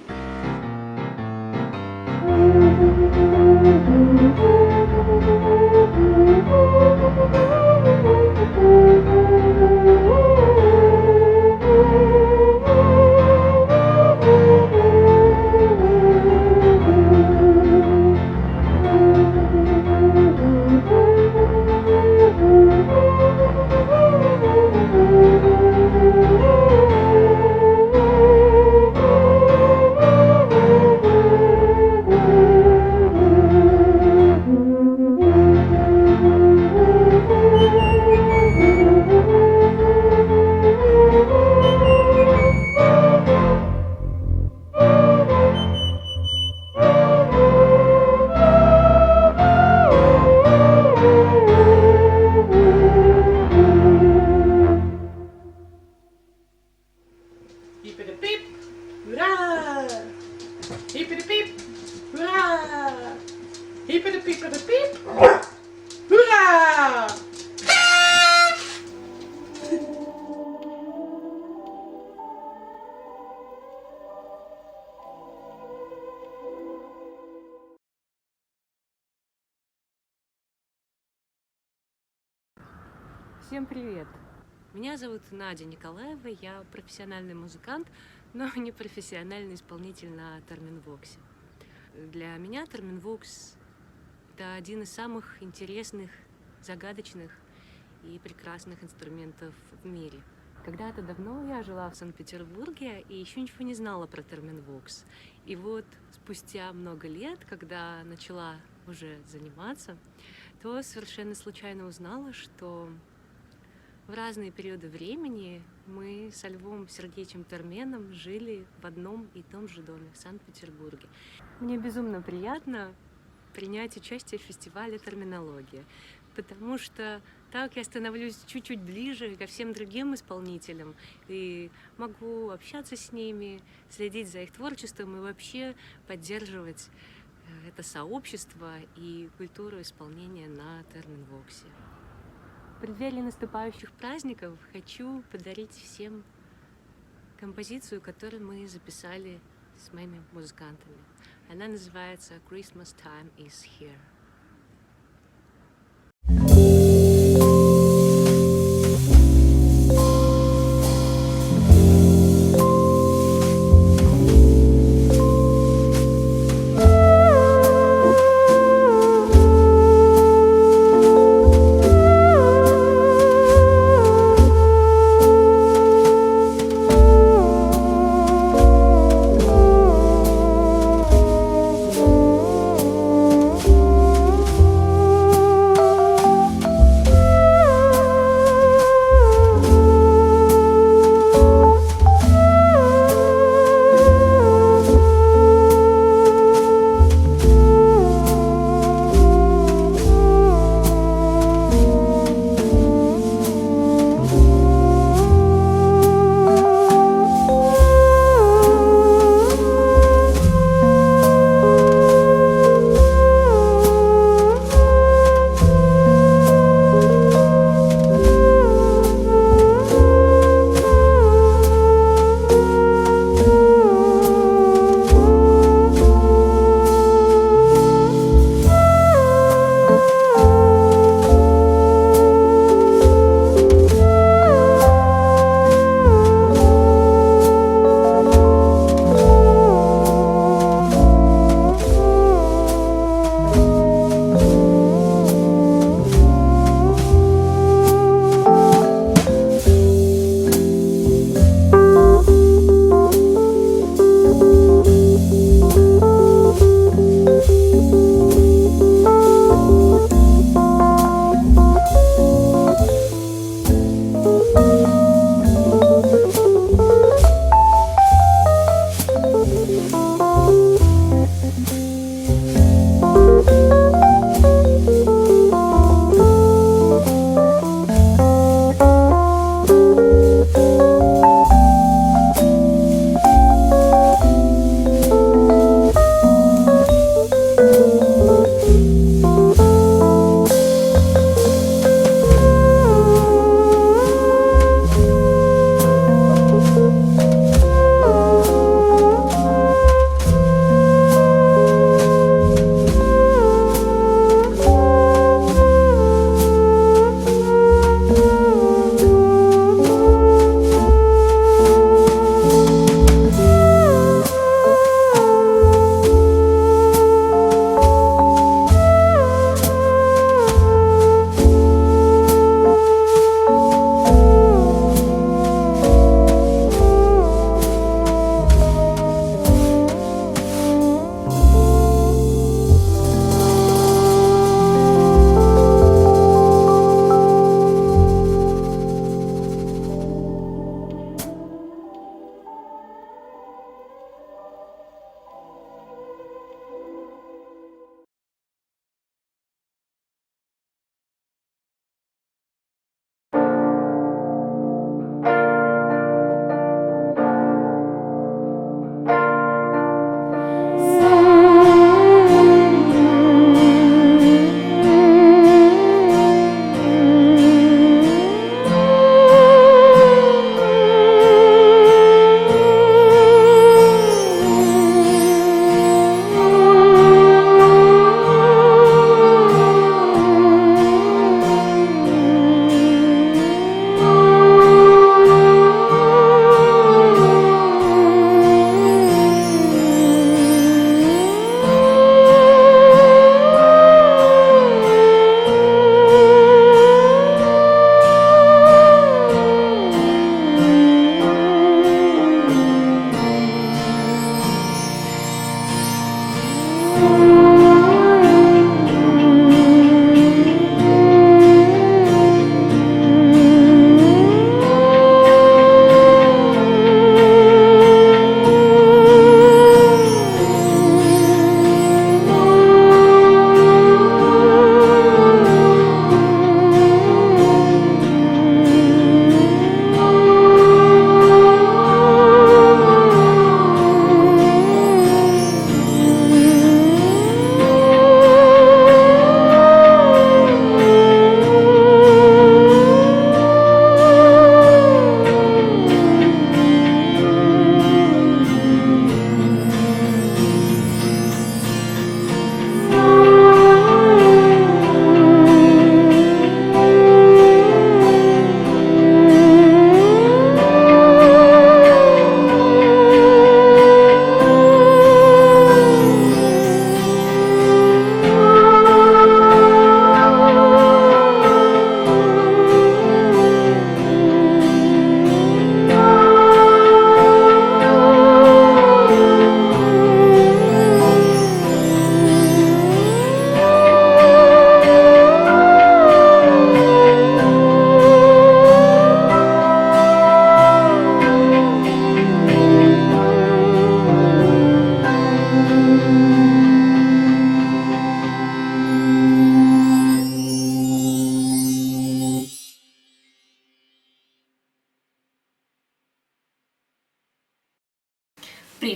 Всем привет! Меня зовут Надя Николаева, я профессиональный музыкант, но не профессиональный исполнитель на терминвоксе. Для меня терминвокс — это один из самых интересных, загадочных и прекрасных инструментов в мире. Когда-то давно я жила в Санкт-Петербурге и еще ничего не знала про терминвокс. И вот спустя много лет, когда начала уже заниматься, то совершенно случайно узнала, что в разные периоды времени мы со Львом Сергеевичем Терменом жили в одном и том же доме в Санкт-Петербурге. Мне безумно приятно принять участие в фестивале «Терминология», потому что так я становлюсь чуть-чуть ближе ко всем другим исполнителям и могу общаться с ними, следить за их творчеством и вообще поддерживать это сообщество и культуру исполнения на терминвоксе. В преддверии наступающих праздников хочу подарить всем композицию, которую мы записали с моими музыкантами. Она называется «Christmas Time is Here».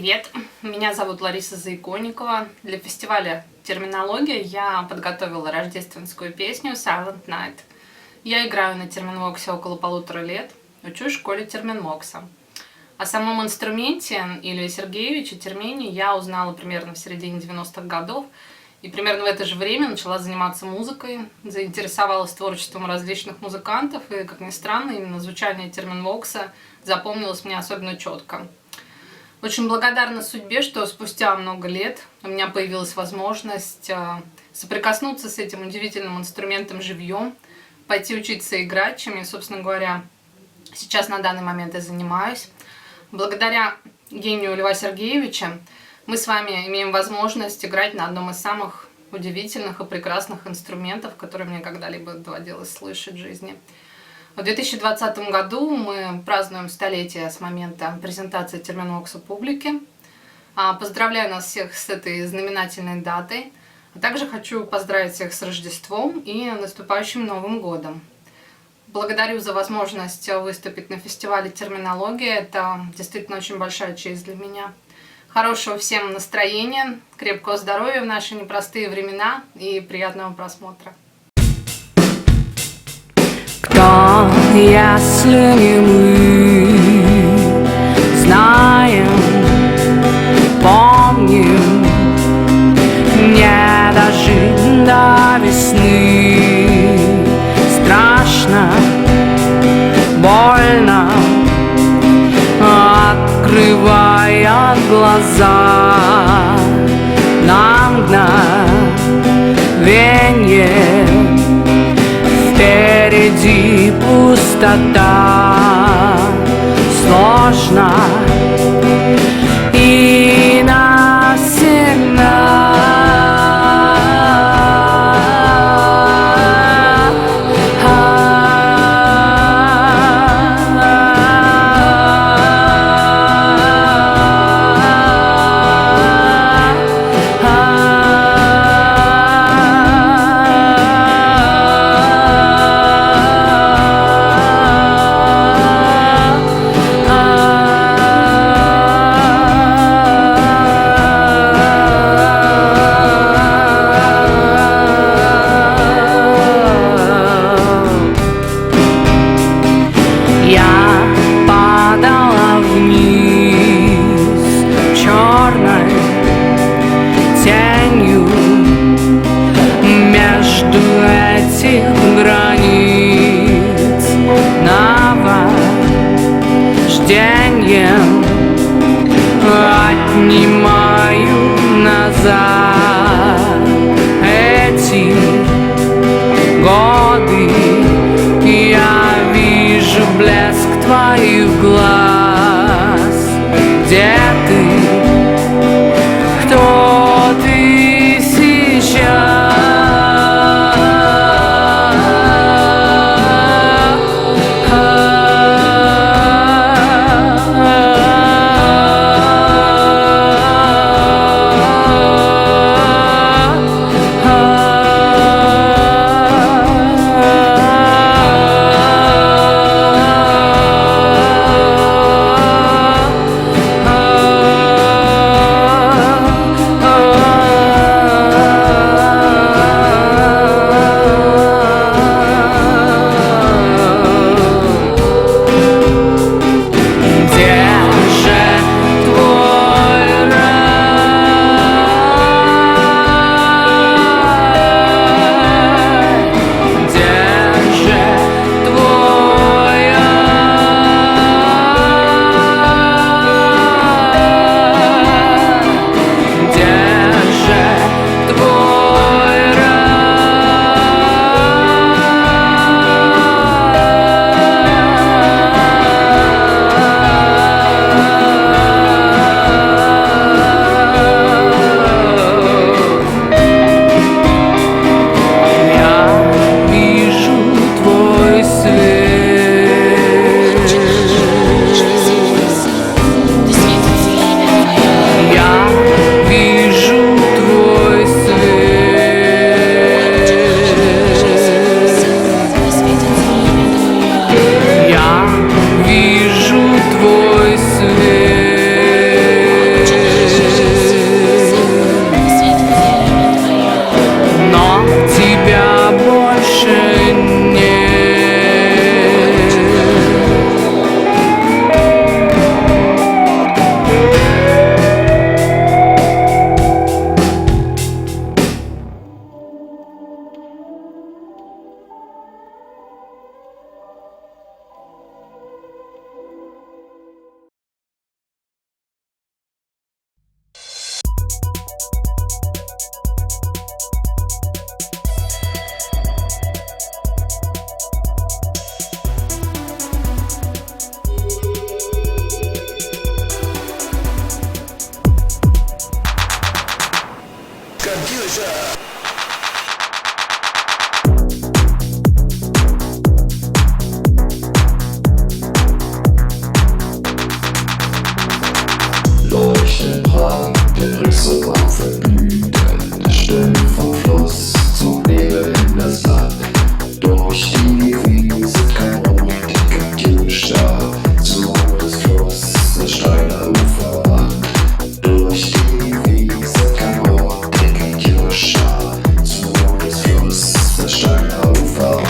привет! Меня зовут Лариса Заиконникова. Для фестиваля «Терминология» я подготовила рождественскую песню «Silent Night». Я играю на терминвоксе около 1,5 лет, учусь в школе терминвокса. О самом инструменте Ильи Сергеевича термине я узнала примерно в середине 90-х годов, и примерно в это же время начала заниматься музыкой, заинтересовалась творчеством различных музыкантов, и, как ни странно, именно звучание терминвокса запомнилось мне особенно четко. Очень благодарна судьбе, что спустя много лет у меня появилась возможность соприкоснуться с этим удивительным инструментом живьем, пойти учиться играть, чем я, собственно говоря, сейчас на данный момент и занимаюсь. Благодаря гению Льва Сергеевича мы с вами имеем возможность играть на одном из самых удивительных и прекрасных инструментов, которые мне когда-либо доводилось слышать в жизни. В 2020 году мы празднуем столетие с момента презентации терминвокса публике. Поздравляю нас всех с этой знаменательной датой. А также хочу поздравить всех с Рождеством и наступающим Новым годом. Благодарю за возможность выступить на фестивале «Терминология». Это действительно очень большая честь для меня. Хорошего всем настроения, крепкого здоровья в наши непростые времена и приятного просмотра. Кто, если не мы, знаем, помним, не дожить до весны. Страшно, больно, открывая глаза на мгновенье. Впереди пустота, сложно и навсегда. Leuchten Brand, der Risse war verblüht, der Stelle vom Fluss zum Nebel in das Land. Durch die Wiese kein romantiker Tiefstar, zu Ufer des Flusses, der steile Uferrand. Durch die Wiese kein romantiker Tiefstar, zu Ufer des Flusses, der steile Uferrand.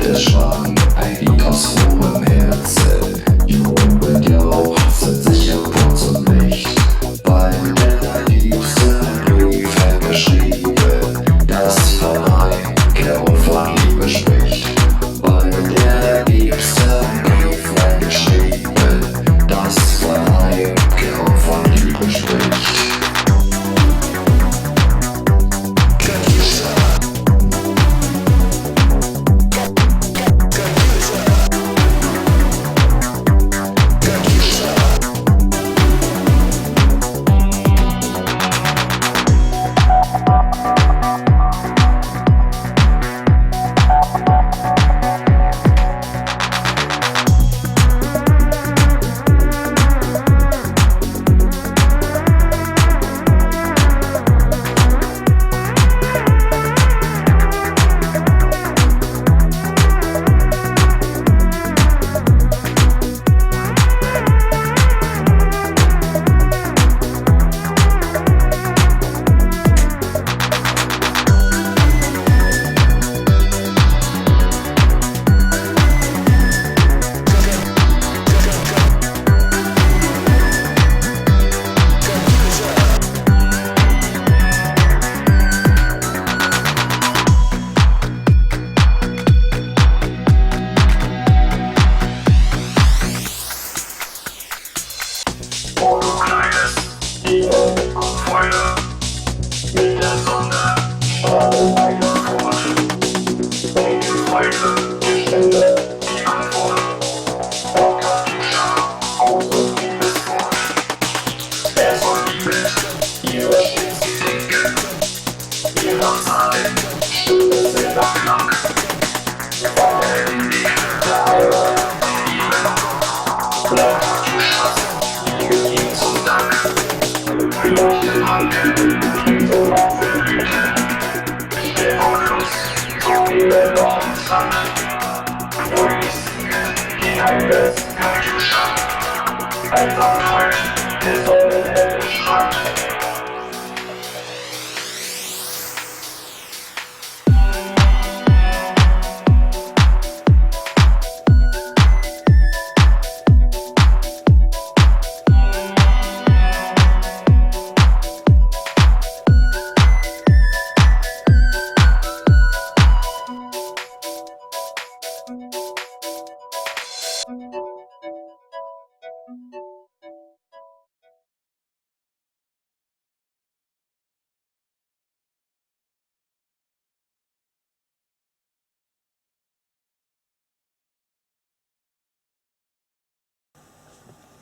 Der Schwang, ein Lied aus hohem Herzen. Jubel Jauch, sind sicher Putz und Licht. Weil der liebste Brief geschrieben, das von Heimkehr und von Liebe spricht. Weil der liebste Brief geschrieben, das von Heimkehr und von Liebe spricht.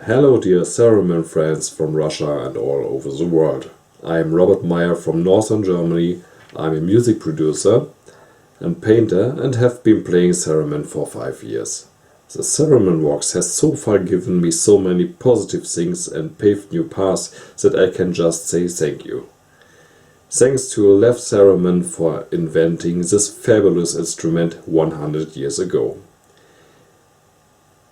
Hello dear theremin friends from Russia and all over the world. I am Robert Meyer from Northern Germany. I'm a music producer and painter and have been playing theremin for 5 years. The Theremin Vox has so far given me so many positive things and paved new paths that I can just say thank you. Thanks to Lev Theremin for inventing this fabulous instrument 100 years ago.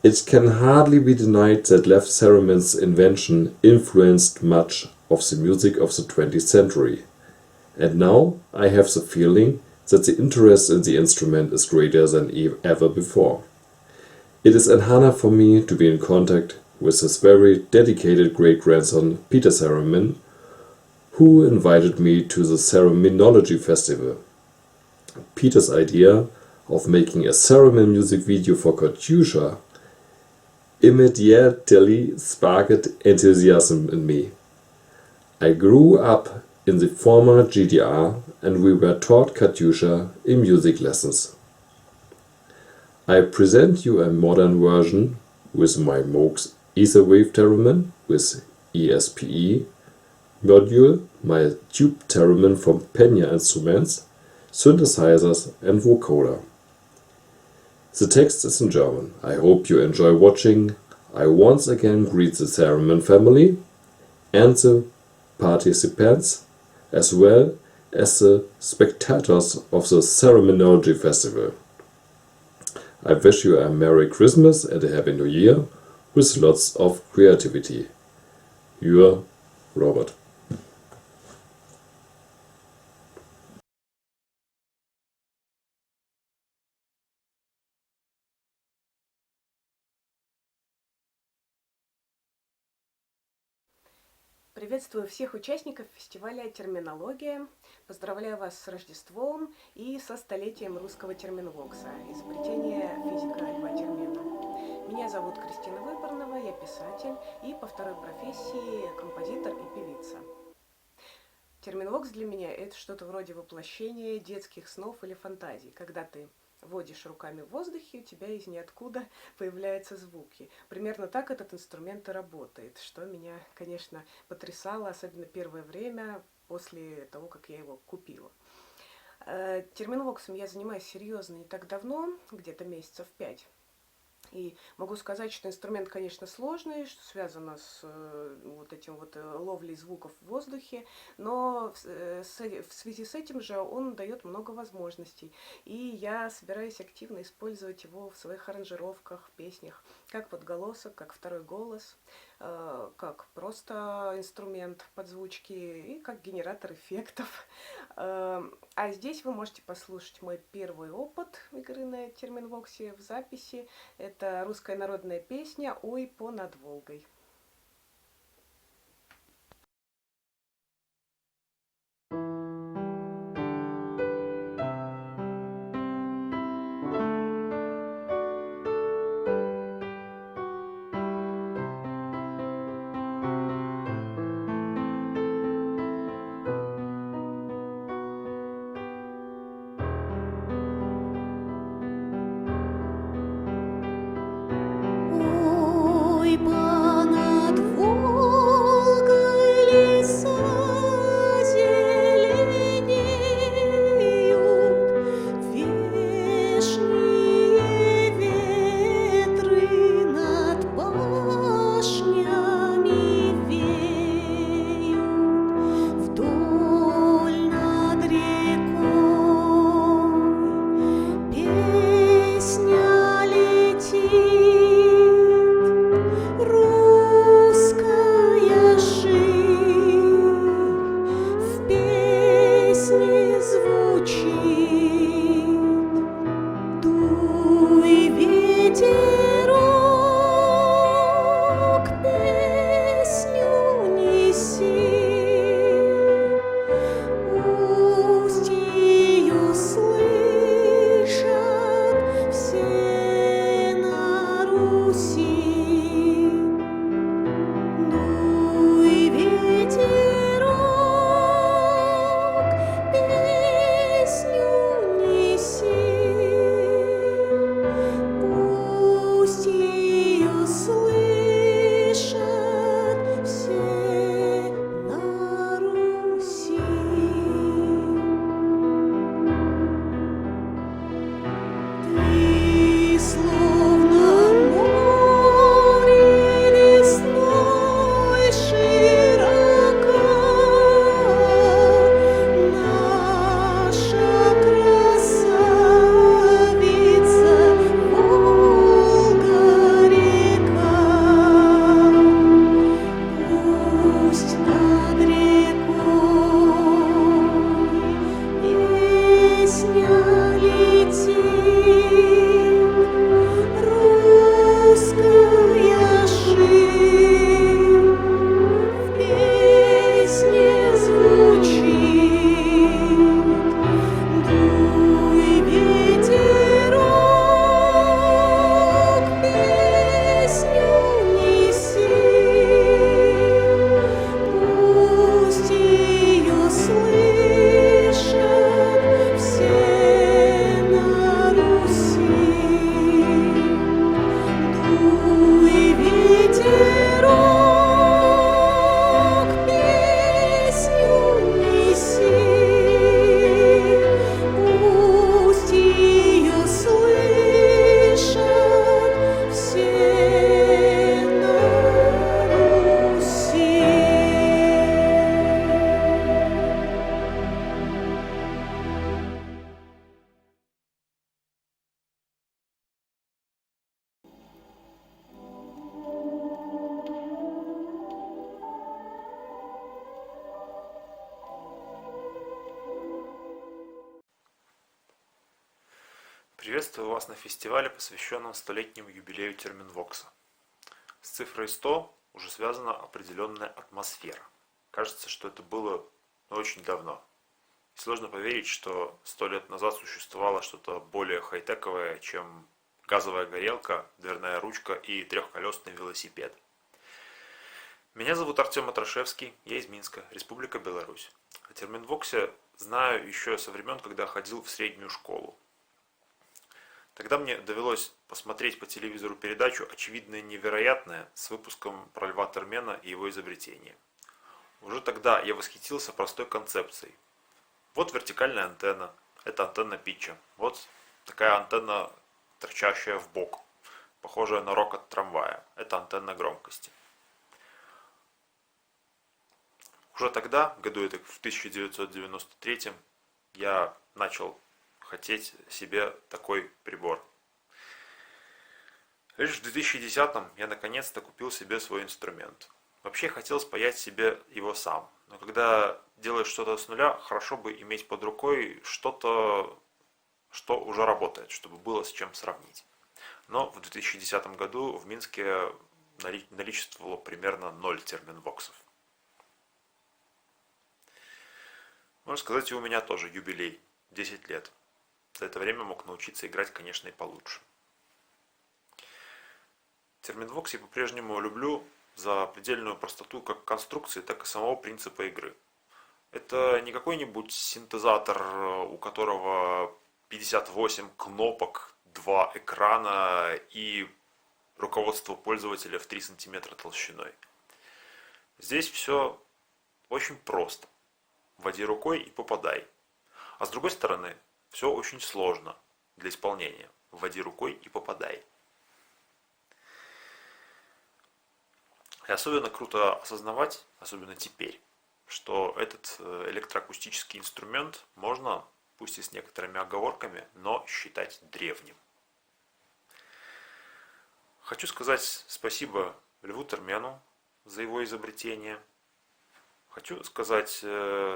It can hardly be denied that Lev Theremin's invention influenced much of the music of the 20th century. And now I have the feeling that the interest in the instrument is greater than ever before. It is an honor for me to be in contact with his very dedicated great-grandson Peter Theremin, who invited me to the Thereminology Festival. Peter's idea of making a theremin music video for Katyusha immediately sparked enthusiasm in me. I grew up in the former GDR and we were taught Katyusha in music lessons. I present you a modern version with my Moog Etherwave Theremin with ESPE module, my tube theremin from Pena Instruments, synthesizers and vocoder. The text is in German. I hope you enjoy watching. I once again greet the Theremin family and the participants as well as the spectators of the Thereminology Festival. I wish you a Merry Christmas and a Happy New Year with lots of creativity. Your Robert. Приветствую всех участников фестиваля «Терминология». Поздравляю вас с Рождеством и со столетием русского терминвокса, изобретения физика Льва Термина. Меня зовут Кристина Выборнова, я писатель и по второй профессии композитор и певица. Терминвокс для меня – это что-то вроде воплощения детских снов или фантазий, когда ты водишь руками в воздухе, у тебя из ниоткуда появляются звуки. Примерно так этот инструмент и работает, что меня, конечно, потрясало, особенно первое время после того, как я его купила. Терминвоксом я занимаюсь серьезно не так давно, где-то месяцев 5. И могу сказать, что инструмент, конечно, сложный, что связано с вот этим вот ловлей звуков в воздухе, но в связи с этим же он дает много возможностей. И я собираюсь активно использовать его в своих аранжировках, песнях, как подголосок, как второй голос, как просто инструмент подзвучки и как генератор эффектов. А здесь вы можете послушать мой первый опыт игры на терминвоксе в записи. Это русская народная песня «Ой, понад Волгой». Ой, понад Приветствую вас на фестивале, посвященном столетнему юбилею Терминвокса. С цифрой 100 уже связана определенная атмосфера. Кажется, что это было очень давно. И сложно поверить, что 100 лет назад существовало что-то более хай-тековое, чем газовая горелка, дверная ручка и трехколесный велосипед. Меня зовут Артем Атрашевский, я из Минска, Республика Беларусь. О Терминвоксе знаю еще со времен, когда ходил в среднюю школу. Тогда мне довелось посмотреть по телевизору передачу «Очевидное невероятное» с выпуском про Льва Термена и его изобретение. Уже тогда я восхитился простой концепцией. Вот вертикальная антенна, это антенна питча. Вот такая антенна, торчащая в бок, похожая на рокот трамвая. Это антенна громкости. Уже тогда, году это в 1993, я начал хотеть себе такой прибор. Лишь в 2010-м я наконец-то купил себе свой инструмент. Вообще хотел спаять себе его сам, но когда делаешь что-то с нуля, хорошо бы иметь под рукой что-то, что уже работает, чтобы было с чем сравнить. Но в 2010 году в Минске наличествовало примерно 0 терминвоксов. Можно сказать, и у меня тоже юбилей, 10 лет. За это время мог научиться играть, конечно, и получше. Терминвокс я по-прежнему люблю за предельную простоту как конструкции, так и самого принципа игры. Это не какой-нибудь синтезатор, у которого 58 кнопок, 2 экрана и руководство пользователя в 3 см толщиной. Здесь все очень просто. Вводи рукой и попадай. А с другой стороны, все очень сложно для исполнения. Вводи рукой и попадай. И особенно круто осознавать, особенно теперь, что этот электроакустический инструмент можно, пусть и с некоторыми оговорками, но считать древним. Хочу сказать спасибо Льву Термену за его изобретение. Хочу сказать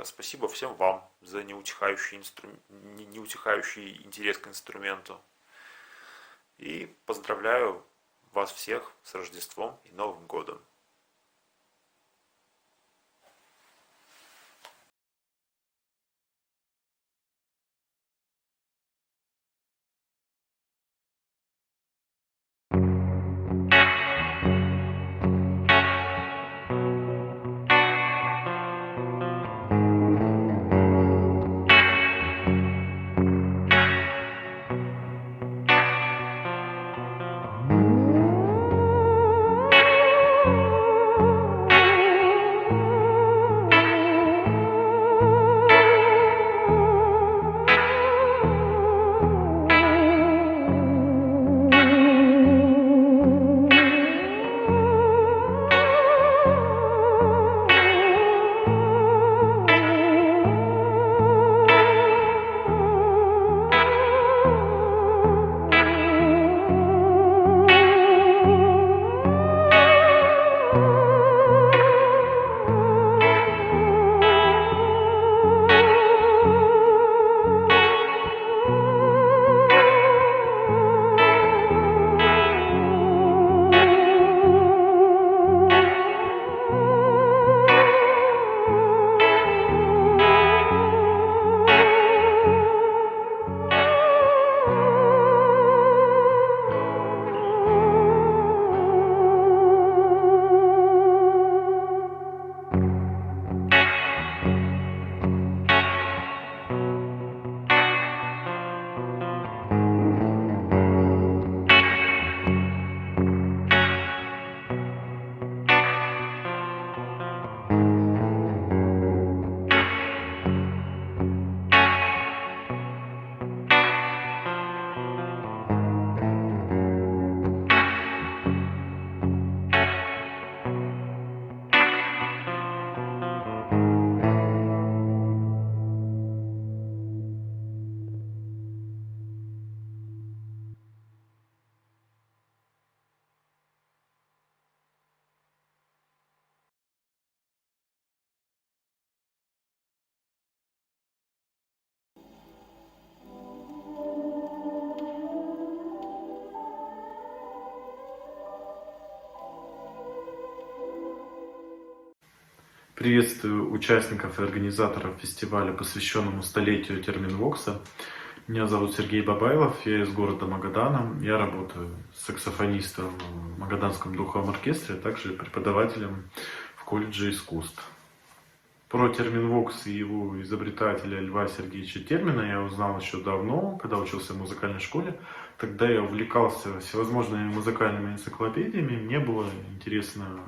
спасибо всем вам за неутихающий интерес к инструменту. И поздравляю вас всех с Рождеством и Новым годом. Приветствую участников и организаторов фестиваля, посвященному столетию Терминвокса. Меня зовут Сергей Бабайлов, я из города Магадана. Я работаю саксофонистом в Магаданском духовом оркестре, а также преподавателем в колледже искусств. Про Терминвокс и его изобретателя Льва Сергеевича Термина я узнал еще давно, когда учился в музыкальной школе. Тогда я увлекался всевозможными музыкальными энциклопедиями. Мне было интересно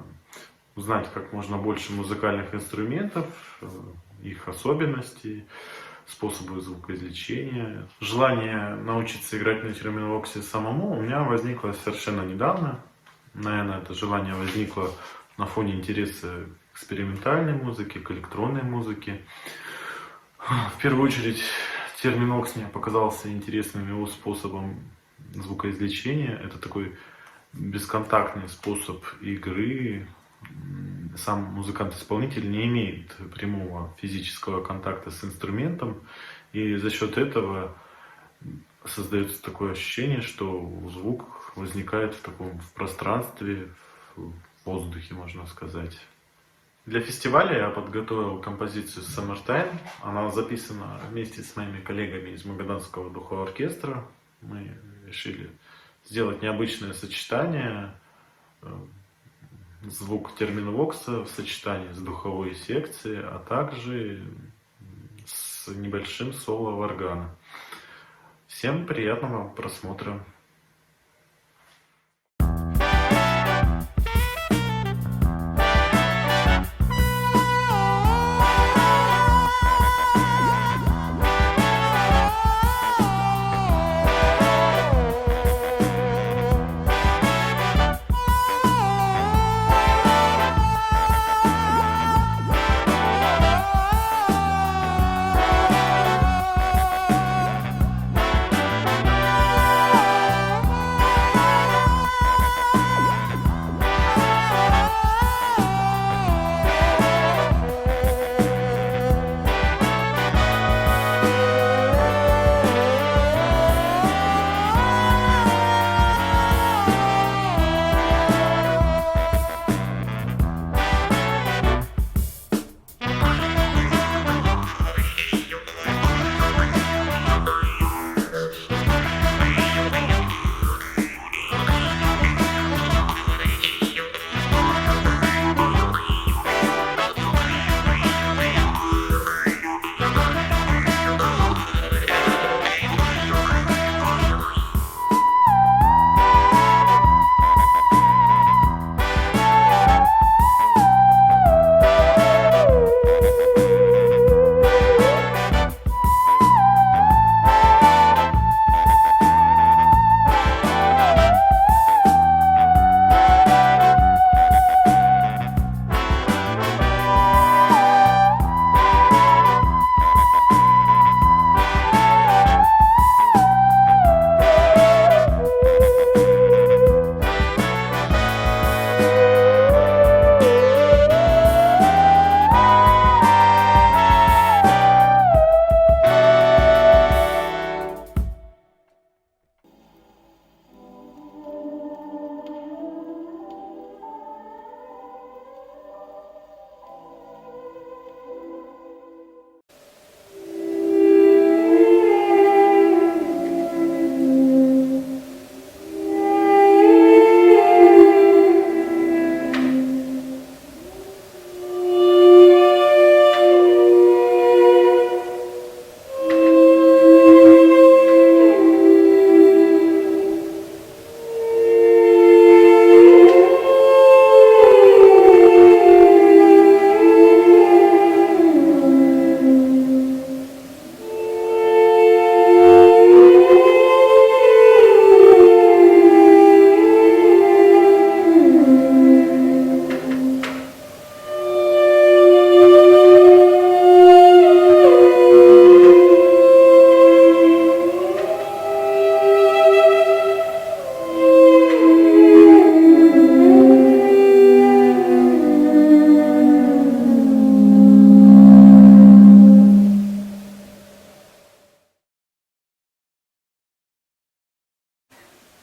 узнать как можно больше музыкальных инструментов, их особенностей, способы звукоизвлечения. Желание научиться играть на терминвоксе самому у меня возникло совершенно недавно. Наверное, это желание возникло на фоне интереса к экспериментальной музыке, к электронной музыке. В первую очередь, терминвокс мне показался интересным его способом звукоизвлечения. Это такой бесконтактный способ игры. Сам музыкант-исполнитель не имеет прямого физического контакта с инструментом, и за счет этого создается такое ощущение, что звук возникает в пространстве, в воздухе, можно сказать. Для фестиваля я подготовил композицию «Summertime». Она записана вместе с моими коллегами из Магаданского духового оркестра. Мы решили сделать необычное сочетание. Звук терминвокса в сочетании с духовой секцией, а также с небольшим соло органа. Всем приятного просмотра!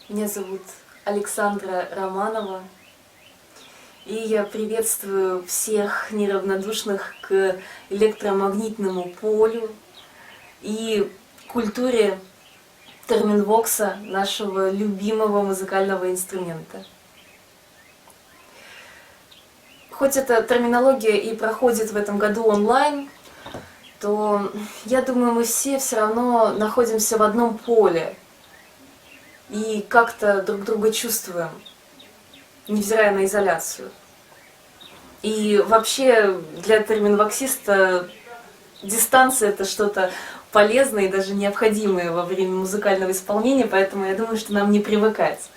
Меня зовут Александра Романова. И я приветствую всех неравнодушных к электромагнитному полю и культуре терминвокса, нашего любимого музыкального инструмента. Хоть эта терминология и проходит в этом году онлайн, то я думаю, мы все равно находимся в одном поле и как-то друг друга чувствуем, невзирая на изоляцию. И вообще для терминвоксиста дистанция — это что-то полезное и даже необходимое во время музыкального исполнения, поэтому я думаю, что нам не привыкать.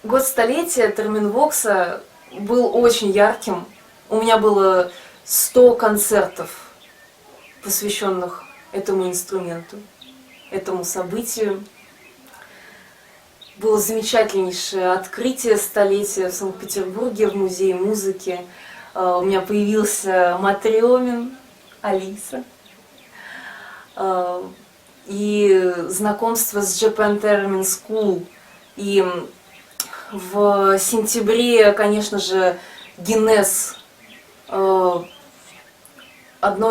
Год столетия терминвокса был очень ярким. У меня было 100 концертов, посвященных этому инструменту, этому событию. Было замечательнейшее открытие столетия в Санкт-Петербурге в Музее музыки. У меня появился Матрёмин, Алиса. И знакомство с Japan Theremin School. И в сентябре, конечно же, генез, одно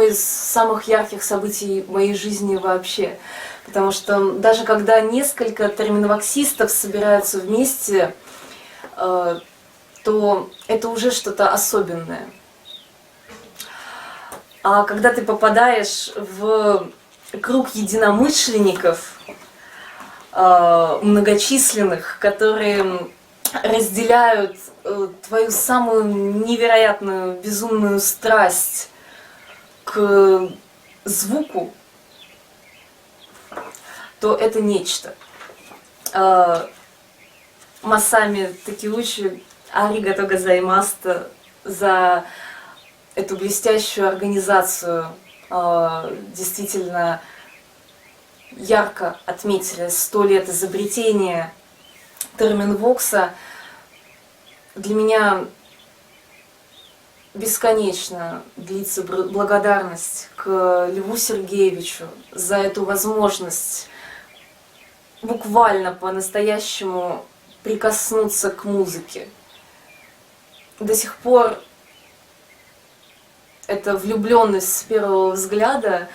из самых ярких событий в моей жизни вообще. Потому что даже когда несколько терминвоксистов собираются вместе, то это уже что-то особенное. А когда ты попадаешь в круг единомышленников, многочисленных, которые разделяют твою самую невероятную, безумную страсть к звуку, то это нечто. Масами Такеучи, аригато гозаимасу за эту блестящую организацию. Действительно ярко отметили 100 лет изобретения терминвокса. Для меня бесконечно длится благодарность к Льву Сергеевичу за эту возможность буквально по-настоящему прикоснуться к музыке. До сих пор эта влюбленность с первого взгляда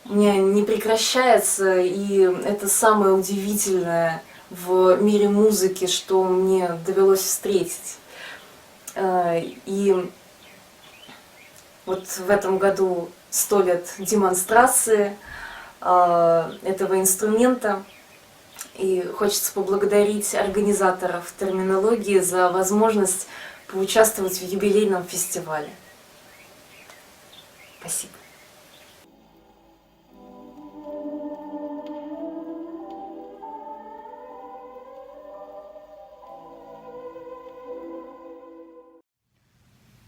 у меня не прекращается, и это самое удивительное в мире музыки, что мне довелось встретить. И вот в этом году 100 лет демонстрации этого инструмента. И хочется поблагодарить организаторов терминологии за возможность поучаствовать в юбилейном фестивале. Спасибо.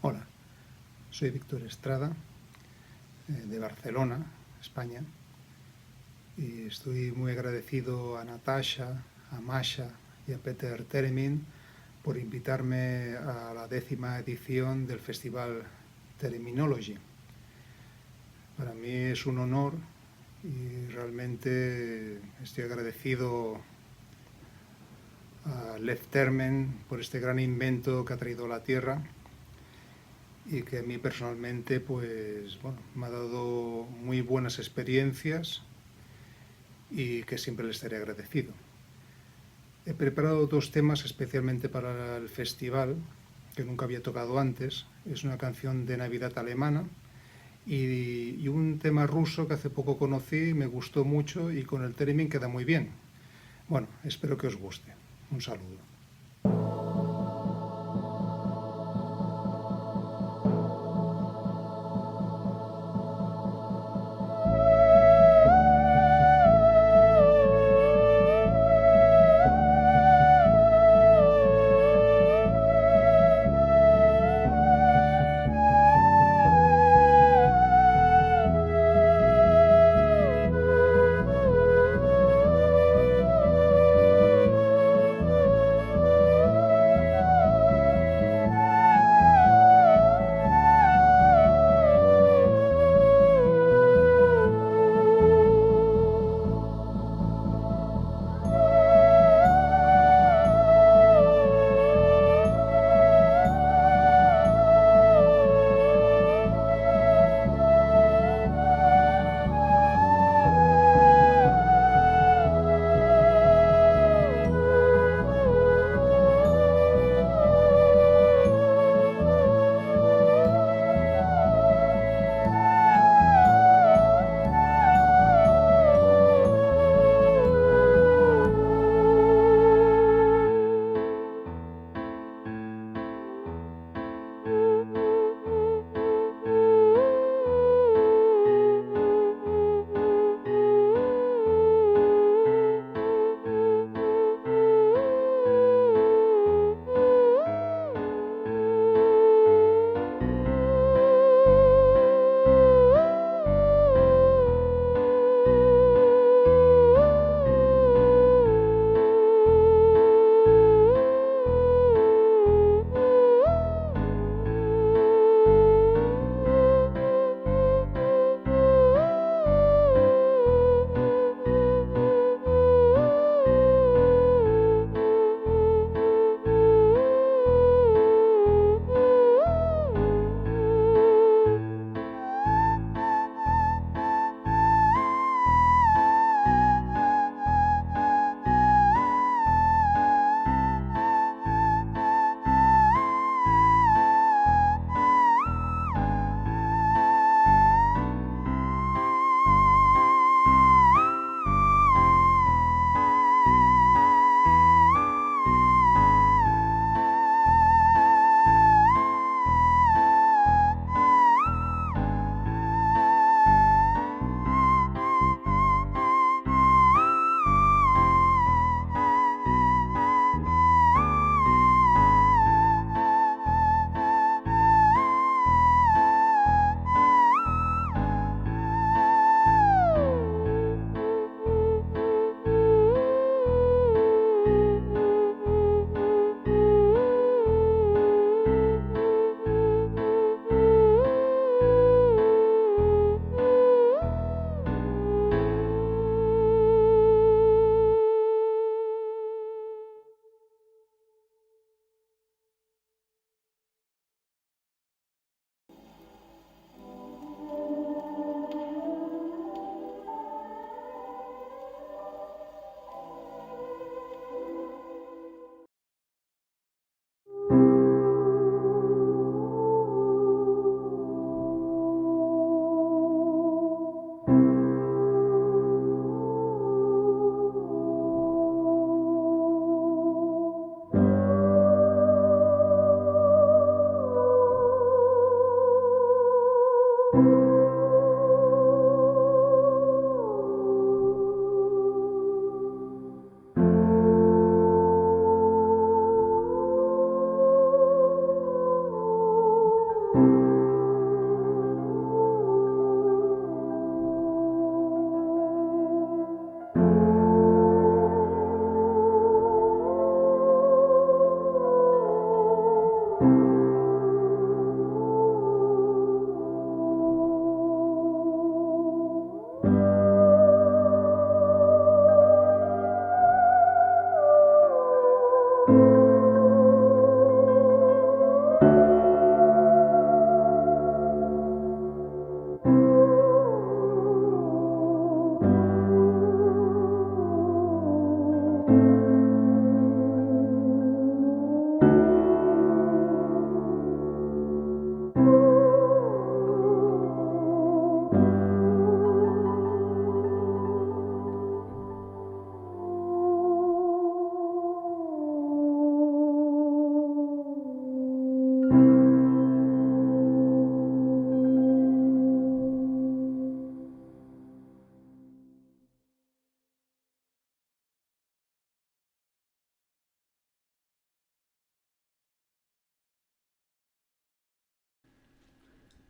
Hola, soy Víctor Estrada, de Barcelona, España, y estoy muy agradecido a Natasha, a Masha y a Peter Theremin por invitarme a la 10ª edición del Festival Terminology. Para mí es un honor y realmente estoy agradecido a Lev Termen por este gran invento que ha traído a la Tierra y que a mí personalmente pues, bueno, me ha dado muy buenas experiencias y que siempre le estaré agradecido. He preparado 2 temas especialmente para el festival que nunca había tocado antes. Es una canción de Navidad alemana y un tema ruso que hace poco conocí, me gustó mucho y con el Theremin queda muy bien. Bueno, espero que os guste. Un saludo.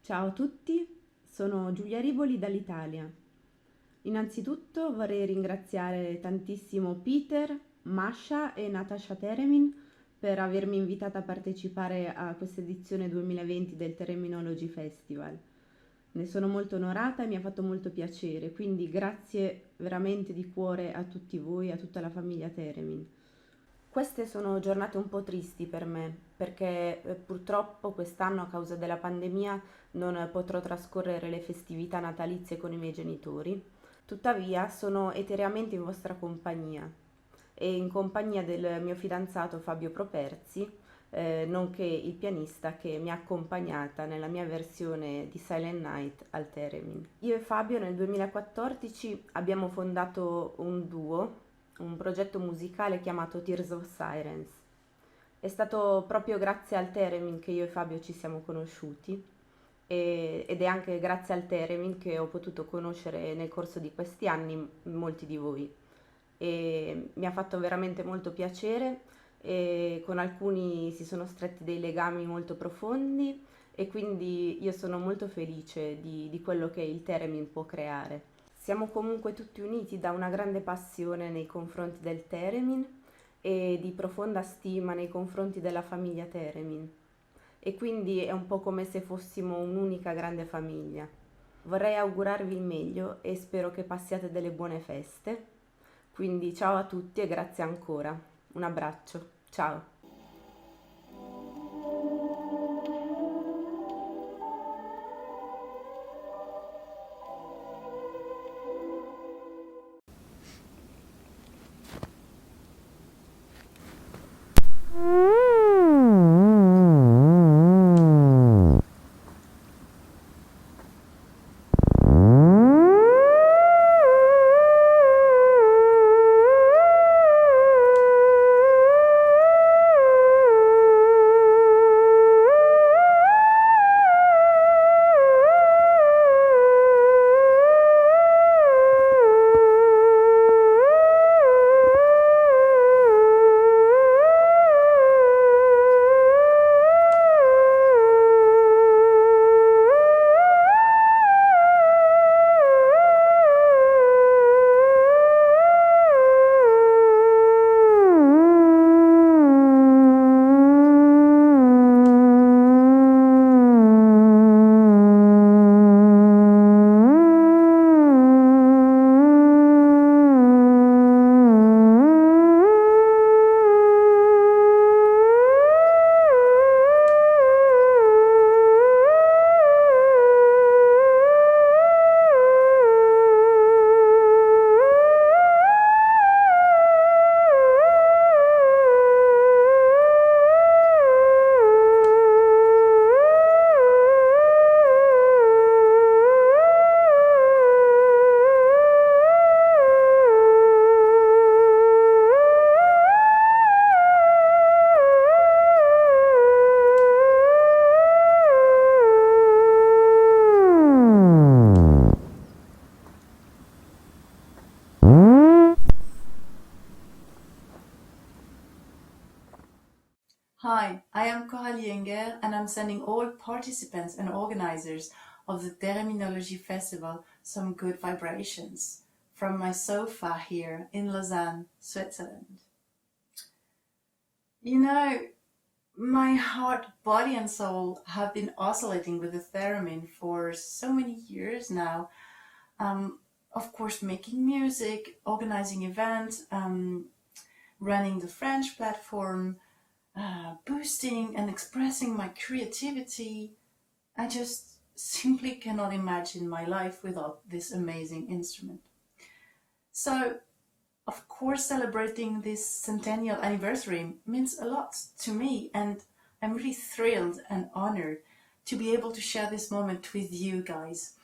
Ciao a tutti, sono Giulia Rivoli dall'Italia. Innanzitutto vorrei ringraziare tantissimo Peter, Masha e Natasha Teremin per avermi invitata a partecipare a questa edizione 2020 del Terminology Festival. Ne sono molto onorata e mi ha fatto molto piacere, quindi grazie veramente di cuore a tutti voi, a tutta la famiglia Teremin. Queste sono giornate un po' tristi per me, perché purtroppo quest'anno a causa della pandemia non potrò trascorrere le festività natalizie con i miei genitori. Tuttavia sono etereamente in vostra compagnia e in compagnia del mio fidanzato Fabio Properzi, nonché il pianista che mi ha accompagnata nella mia versione di Silent Night al Theremin. Io e Fabio nel 2014 abbiamo fondato un duo, un progetto musicale chiamato Tears of Sirens. È stato proprio grazie al Theremin che io e Fabio ci siamo conosciuti ed è anche grazie al Theremin che ho potuto conoscere nel corso di questi anni molti di voi e mi ha fatto veramente molto piacere e con alcuni si sono stretti dei legami molto profondi e quindi io sono molto felice di quello che il Theremin può creare. Siamo comunque tutti uniti da una grande passione nei confronti del Theremin e di profonda stima nei confronti della famiglia Theremin. E quindi è un po' come se fossimo un'unica grande famiglia. Vorrei augurarvi il meglio e spero che passiate delle buone feste. Quindi ciao a tutti e grazie ancora. Un abbraccio. Ciao. Hi, I am Coralie Engel and I'm sending all participants and organizers of the Terminology Festival some good vibrations from my sofa here in Lausanne, Switzerland. You know, my heart, body and soul have been oscillating with the theremin for so many years now. Of course, making music, organizing events, running the French platform, boosting and expressing my creativity. I just simply cannot imagine my life without this amazing instrument. So, of course, celebrating this centennial anniversary means a lot to me, and I'm really thrilled and honored to be able to share this moment with you guys.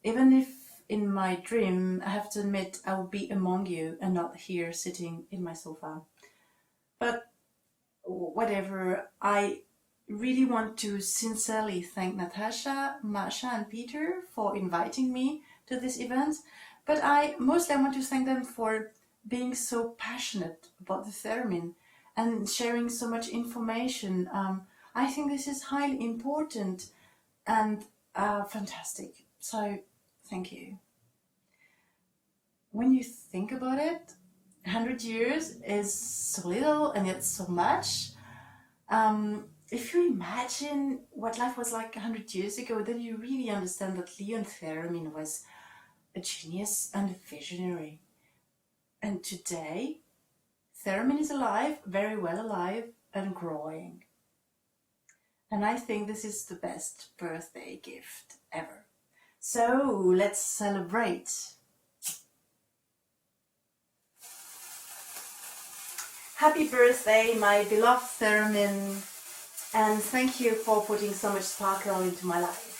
Even if in my dream, I have to admit, I will be among you and not here sitting in my sofa. But whatever, I really want to sincerely thank Natasha, Masha and Peter for inviting me to this event, but I want to thank them for being so passionate about the theremin and sharing so much information. I think this is highly important and fantastic. So thank you. When you think about it, 100 years is so little and yet so much. If you imagine what life was like 100 years ago, then you really understand that Leon Theremin was a genius and a visionary. And today, Theremin is alive, very well alive, and growing. And I think this is the best birthday gift ever. So let's celebrate. Happy birthday, my beloved Theremin, and thank you for putting so much sparkle into my life.